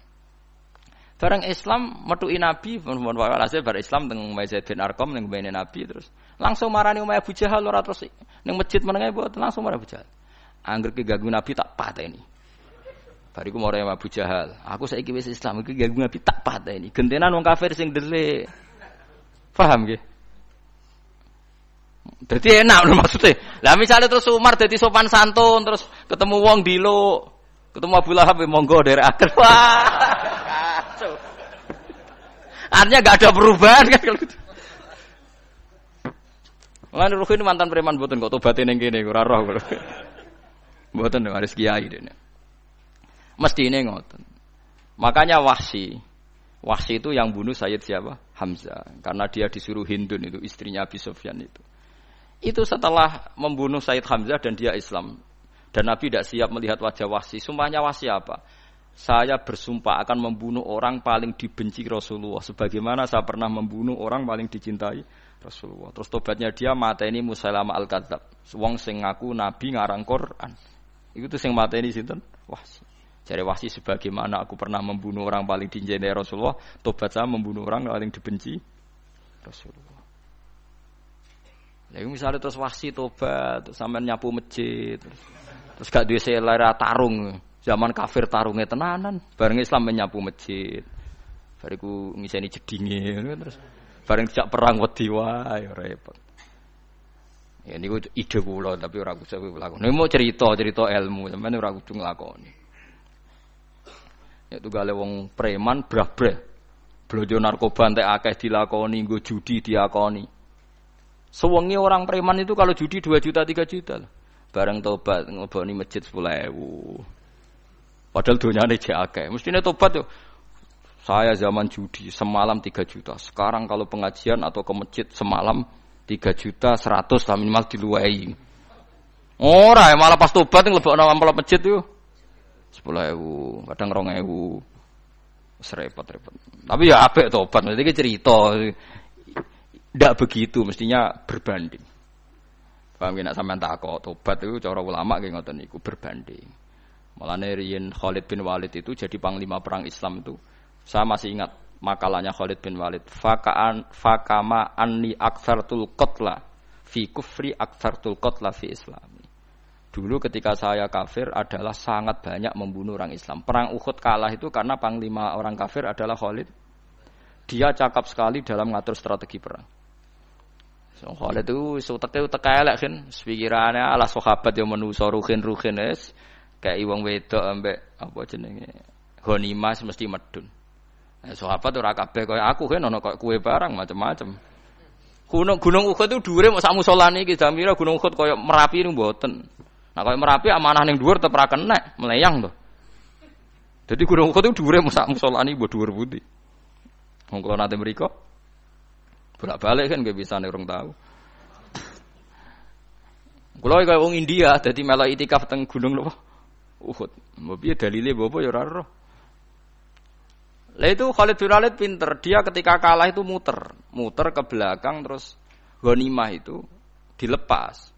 Bareng Islam metuki Nabi mun walhasil bar Islam teng Zaid bin Arqam ning mbene Nabi terus langsung marani omahe Abu Jahal ora terus ning masjid menenge mboten langsung marani Abu Jahal. Angger ki ganggu Nabi tak pateni. Bariku marani Abu Jahal. Aku saiki wis Islam iki ganggu Nabi tak pateni. Gentenan wong kafir sing delik. Paham nggih? Dadi enak lho maksudnya. Lah misalnya terus Umar dadi sopan santun terus ketemu wong dilo, ketemu Abu Lahab monggo derek akhir. Wah. Artinya enggak ada perubahan kan kalau gitu. Lan Ruhin mantan preman mboten kok tobaté ning kene ora roh kok. Mboten harus kiai dene. Mestine ngoten. Makanya Wahsy itu yang bunuh Sayyid siapa? Hamzah. Karena dia disuruh Hindun itu istrinya Abi Sufyan itu. Itu setelah membunuh Sayyid Hamzah dan dia Islam. Dan Nabi tidak siap melihat wajah Wahsy. Sumpahnya Wahsy apa? Saya bersumpah akan membunuh orang paling dibenci Rasulullah. Sebagaimana saya pernah membunuh orang paling dicintai Rasulullah. Terus tobatnya dia mateni Musailamah al-Kadzab. Wong sing ngaku Nabi ngarang Quran. Itu tuh sing mateni sinten? Wahsy. Jare Wahsy sebagaimana aku pernah membunuh orang paling dicintai Rasulullah. Tobat saya membunuh orang paling dibenci Rasulullah. Lha misalnya terus Wahsy tobat, terus sampean nyapu masjid, terus gak duwe selera tarung. Zaman kafir tarunge tenanan, bareng Islam menyapu masjid. Bariku ngiseni jedinge terus bareng dijak perang wedi wae repot. Ya niku ide kula tapi ora kudu nglakoni. Nek mau cerita ilmu, sampeyan ora kudu nglakoni. Ya tunggale wong preman brah-breh. Blonjo narkoba entek akeh dilakoni, nggo judi diakoni. Sewengi orang preman itu kalau judi 2 juta 3 juta. Bareng tobat ngleboni masjid 10.000. Padahal donyane jek akeh. Mestine tobat yo. Saya zaman judi semalam 3 juta. Sekarang kalau pengajian atau ke masjid semalam 3 juta 100 lah minimal diluwei. Ora ya malah pas tobat nglebokno amplop masjid yo. 10.000, kadang 2.000. Wis repot-repot. Tapi ya apik tobat, mesti iki cerita. Ndak begitu, mestinya berbanding. Paham nek sampean takok tobat itu cara ulama nggih ngoten niku berbanding. Mulane riyen Khalid bin Walid itu jadi panglima perang Islam itu. Saya masih ingat makalahnya Khalid bin Walid. Fakama anni aktsartul qatla fi kufri aktsartul qatla fi islami. Dulu ketika saya kafir adalah sangat banyak membunuh orang Islam. Perang Uhud kalah itu karena panglima orang kafir adalah Khalid. Dia cakap sekali dalam ngatur strategi perang. So, Khalid itu utek elek kan, pikirannya ala sahabat yang menuso ruhin es, kayak wong wedok ambek apa jenenge ghanimah mesti medun. Sahabat ora kabeh kaya aku kan ana kaya kue barang macam-macam. Gunung Uhud itu dhuwure mok sak musolane iki jamira Gunung Uhud kaya Merapi niku mboten. Nah kaya Merapi amanah ning dhuwur tetep ra kenek, meleyang to. Dadi Gunung Uhud itu dhuwure mok sak musolane mbok dhuwur pundi. Wong kula nate mriko bolak-balik kan gak bisa nih orang tahu. Kalau kayak orang India, jadi malah itikaf teng gunung loh. Uhud, mau biar dalilnya bobo ya raro. Lah itu Khalid bin Walid pinter, dia ketika kalah itu muter ke belakang terus ghanimah itu dilepas.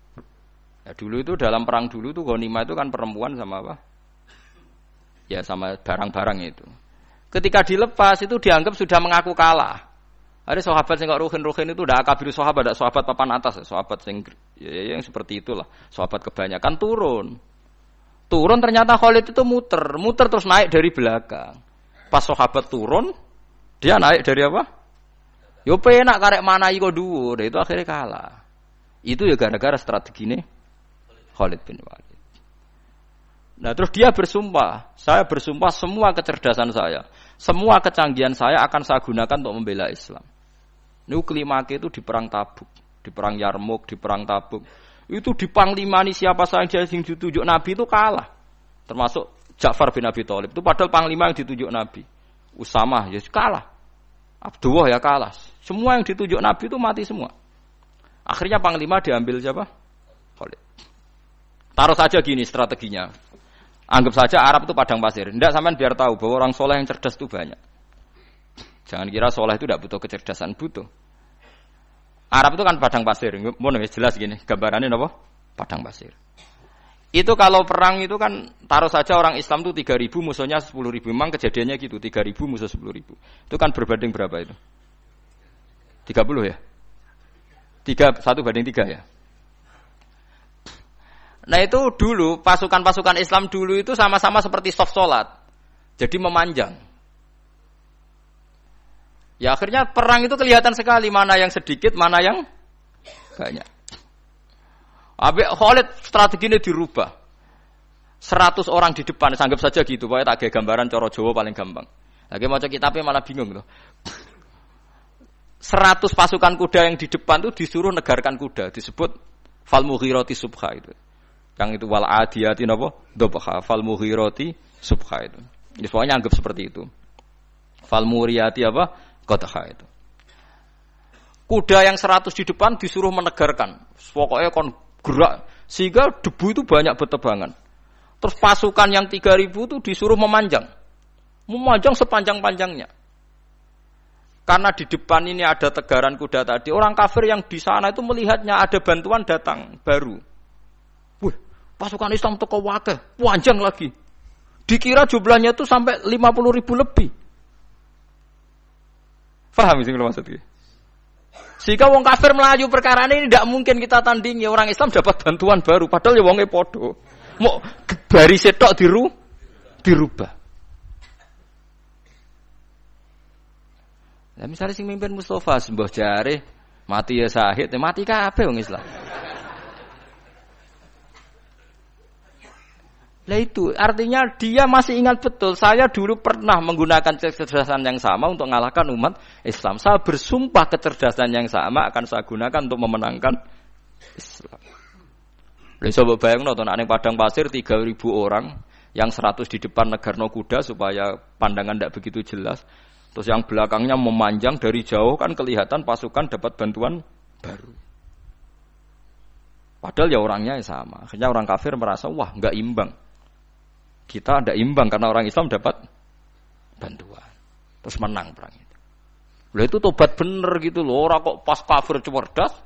Ya dulu itu dalam perang dulu tuh ghanimah itu kan perempuan sama apa? Ya sama barang-barang itu. Ketika dilepas itu dianggap sudah mengaku kalah. Ada sahabat yang kok ruhin itu udah akabir sahabat, ada sahabat papan atas, sahabat yang seperti itulah. Sahabat kebanyakan turun ternyata Khalid itu muter terus naik dari belakang. Pas sahabat turun, dia naik dari apa? Yo penak karek mana iko dhuwur, itu akhirnya kalah. Itu ya gara-gara strategi ini Khalid bin Walid. Nah terus dia bersumpah, saya bersumpah semua kecerdasan saya, semua kecanggihan saya akan saya gunakan untuk membela Islam. Niku kelimake itu di perang Tabuk, di perang Yarmuk, di perang Tabuk. Itu di panglimani siapa saja yang ditunjuk Nabi itu kalah. Termasuk Ja'far bin Abi Thalib. Itu padahal panglima yang ditunjuk Nabi. Usamah ya kalah. Abdullah ya kalah. Semua yang ditunjuk Nabi itu mati semua. Akhirnya panglima diambil siapa? Khalid. Taruh saja gini strateginya. Anggap saja Arab itu padang pasir. Tidak sampean biar tahu bahwa orang soleh yang cerdas itu banyak. Jangan kira soleh itu tidak butuh kecerdasan, butuh. Arab itu kan padang pasir. Mau jelas gini, gambarannya apa? Padang pasir. Itu kalau perang itu kan taruh saja orang Islam itu 3.000 musuhnya 10.000. Memang kejadiannya gitu, 3.000 musuh 10.000. Itu kan berbanding berapa itu? 30 ya? 1 banding 3 ya? Nah itu dulu, pasukan-pasukan Islam dulu itu sama-sama seperti soft sholat. Jadi memanjang. Ya akhirnya perang itu kelihatan sekali mana yang sedikit, mana yang banyak. Habis Khalid strateginya dirubah. 100 orang di depan, anggap saja gitu. Pokoknya tak kayak gambaran coro Jawa paling gampang. Lagi mau cek kitabnya malah bingung loh. 100 pasukan kuda yang di depan itu disuruh negarkan kuda. Disebut fal mughirati subha itu. Yang itu wal adiyati napa? Dobha fal mughirati subha itu. Jadi pokoknya anggap seperti itu. Fal muriyati apa? Qadha itu. Kuda yang 100 di depan disuruh menegarkan. Pokoknya kon gerak sehingga debu itu banyak bertebangan. Terus pasukan yang 3.000 itu disuruh memanjang. Memanjang sepanjang-panjangnya. Karena di depan ini ada tegaran kuda tadi, orang kafir yang di sana itu melihatnya ada bantuan datang baru. Wih, pasukan Islam teko wakeh, panjang lagi. Dikira jumlahnya itu sampai 50.000 lebih. Paham sih kalau maksudnya? Sehingga wong kafir melaju perkara ini tidak mungkin kita tandingi. Orang Islam dapat bantuan baru, padahal ya wonge podo. Mau baris setok dirubah. Nah, misalnya sing mimpin Mustafa sembah jare mati ya syahid, ya mati kabeh wong Islam. Lah itu artinya dia masih ingat betul saya dulu pernah menggunakan kecerdasan yang sama untuk mengalahkan umat Islam. Saya bersumpah kecerdasan yang sama akan saya gunakan untuk memenangkan Islam. Lha coba bayangno to nek ning padang pasir 3.000 orang yang 100 di depan negarno kuda supaya pandangan tidak begitu jelas. Terus yang belakangnya memanjang dari jauh kan kelihatan pasukan dapat bantuan baru. Padahal ya orangnya sama. Akhirnya orang kafir merasa wah enggak imbang. Kita ada imbang karena orang Islam dapat bantuan. Terus menang perang itu. Lah itu tobat bener gitu loh. Orang kok pas kafir cerdas,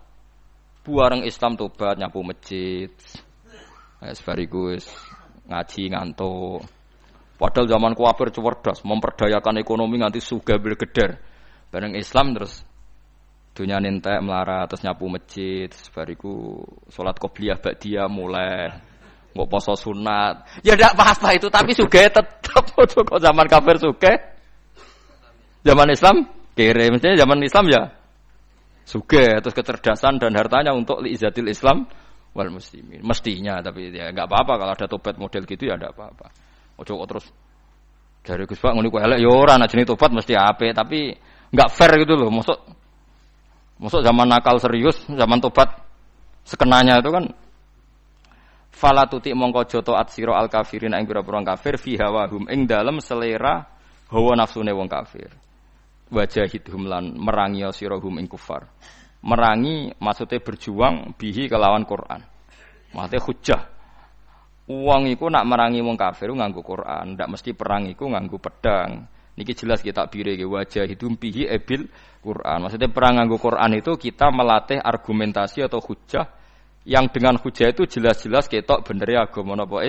buareng Islam tobat nyapu masjid. Sebarigus ngaji ngantuk. Padahal zaman kafir cerdas, memperdayakan ekonomi nganti sugih bergeder. Bareng Islam terus dunia entek melarat terus nyapu masjid, sebariku salat qobliyah ba'diyah mulai. Nggak poso sunat, ya tidak apa-apa itu, tapi sugih tetap. Kok zaman kafir sugih, zaman Islam kere, mestinya zaman Islam ya sugih, terus kecerdasan dan hartanya untuk liizatil Islam wal muslimin, mestinya. Tapi ya nggak apa-apa kalau ada tobat model gitu ya tidak apa-apa. Ojo kok terus dari Gus Pak ngene ku elek ya ora, ana jenenge tobat mesti apik, tapi nggak fair gitu loh. Masuk zaman nakal serius, zaman tobat sekenanya itu kan. Fala tuti mongko joto at sira al kafirin ing pira-pira kafir fi hawahum ing dalem selera hawa nafsune wong kafir. Wajahidhum lan merangi sira hum ing kufar. Merangi maksudnya berjuang bihi kelawan Quran. Maksudnya hujjah. Wong iku nak merangi wong kafir nganggo Quran, ndak mesti perang iku nganggo pedang. Niki jelas kita bire ge wajahidhum bihi ebil Quran. Maksudnya perang nganggo Quran itu kita melatih argumentasi atau hujjah yang dengan hujah itu jelas-jelas ketok bener agama napa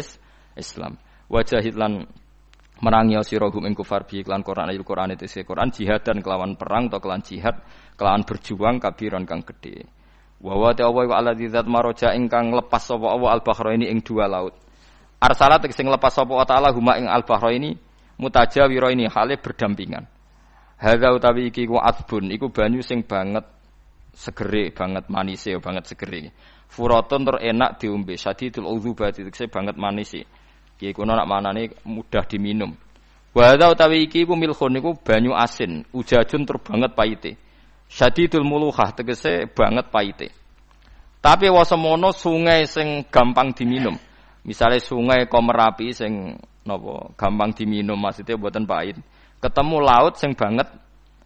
Islam. Wajahid lan merangi sira hum ing kufar bi iklan Quran ayat Quran itu Quran jihad dan kelawan perang atau kelawan jihad kelawan berjuang kabiran kang gedhe. Wa wa ta'ala wa alladzi zat maraja ingkang lepas sapa Allah al-bahraini ing dua laut. Arsalat sing lepas sapa taala huma ing al-bahraini mutajawiraini hale berdampingan. Hadza utawi iki ku asbun iku banyu sing banget segere banget manise banget segere. Furatun tur enak diombe, sadidul udzubati tekse banget manis iki. Ki kono nak manane mudah diminum. Wa hadza utawi iki ku milkhun niku banyu asin, ujajun tur banget paite. Sadidul muluhah tegese banget paite. Tapi wasemono sungai sing gampang diminum. Misale sungai Komerapi sing napa gampang diminum maksudnya mboten pahit. Ketemu laut sing banget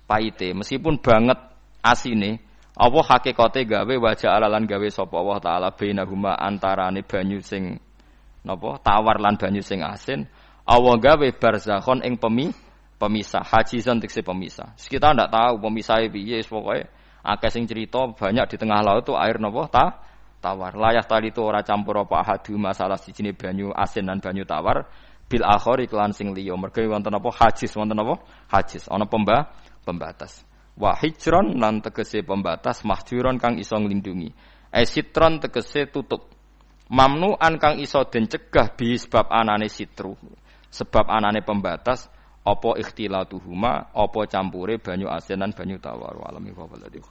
paite, meskipun banget asine. Apa hakikate gawe wajah alalan gawe sapa Allah taala bainahuma antarane banyu sing napa tawar lan banyu sing asin Allah gawe barzakhon ing pemisah hajizan tekse pemisah. Kita ndak tahu pemisahe piye pokoke akeh sing cerita banyak di tengah laut tu air napa tawar. Layah tali itu ora campur apa hadu masalah sijine banyu asin lan banyu tawar bil akhir iklan sing liya mergo wonten apa hajiz wonten apa hajiz ana pembatas. Wa hijron lan tegese pembatas mahjuron kang iso nglindungi. Sitron tegese tutup. Mamnuan kang iso den cegah bi sebab anane sitru. Sebab anane pembatas apa ikhtilatuhuma apa campure banyu asin lan banyu tawar. Alami wa waladi.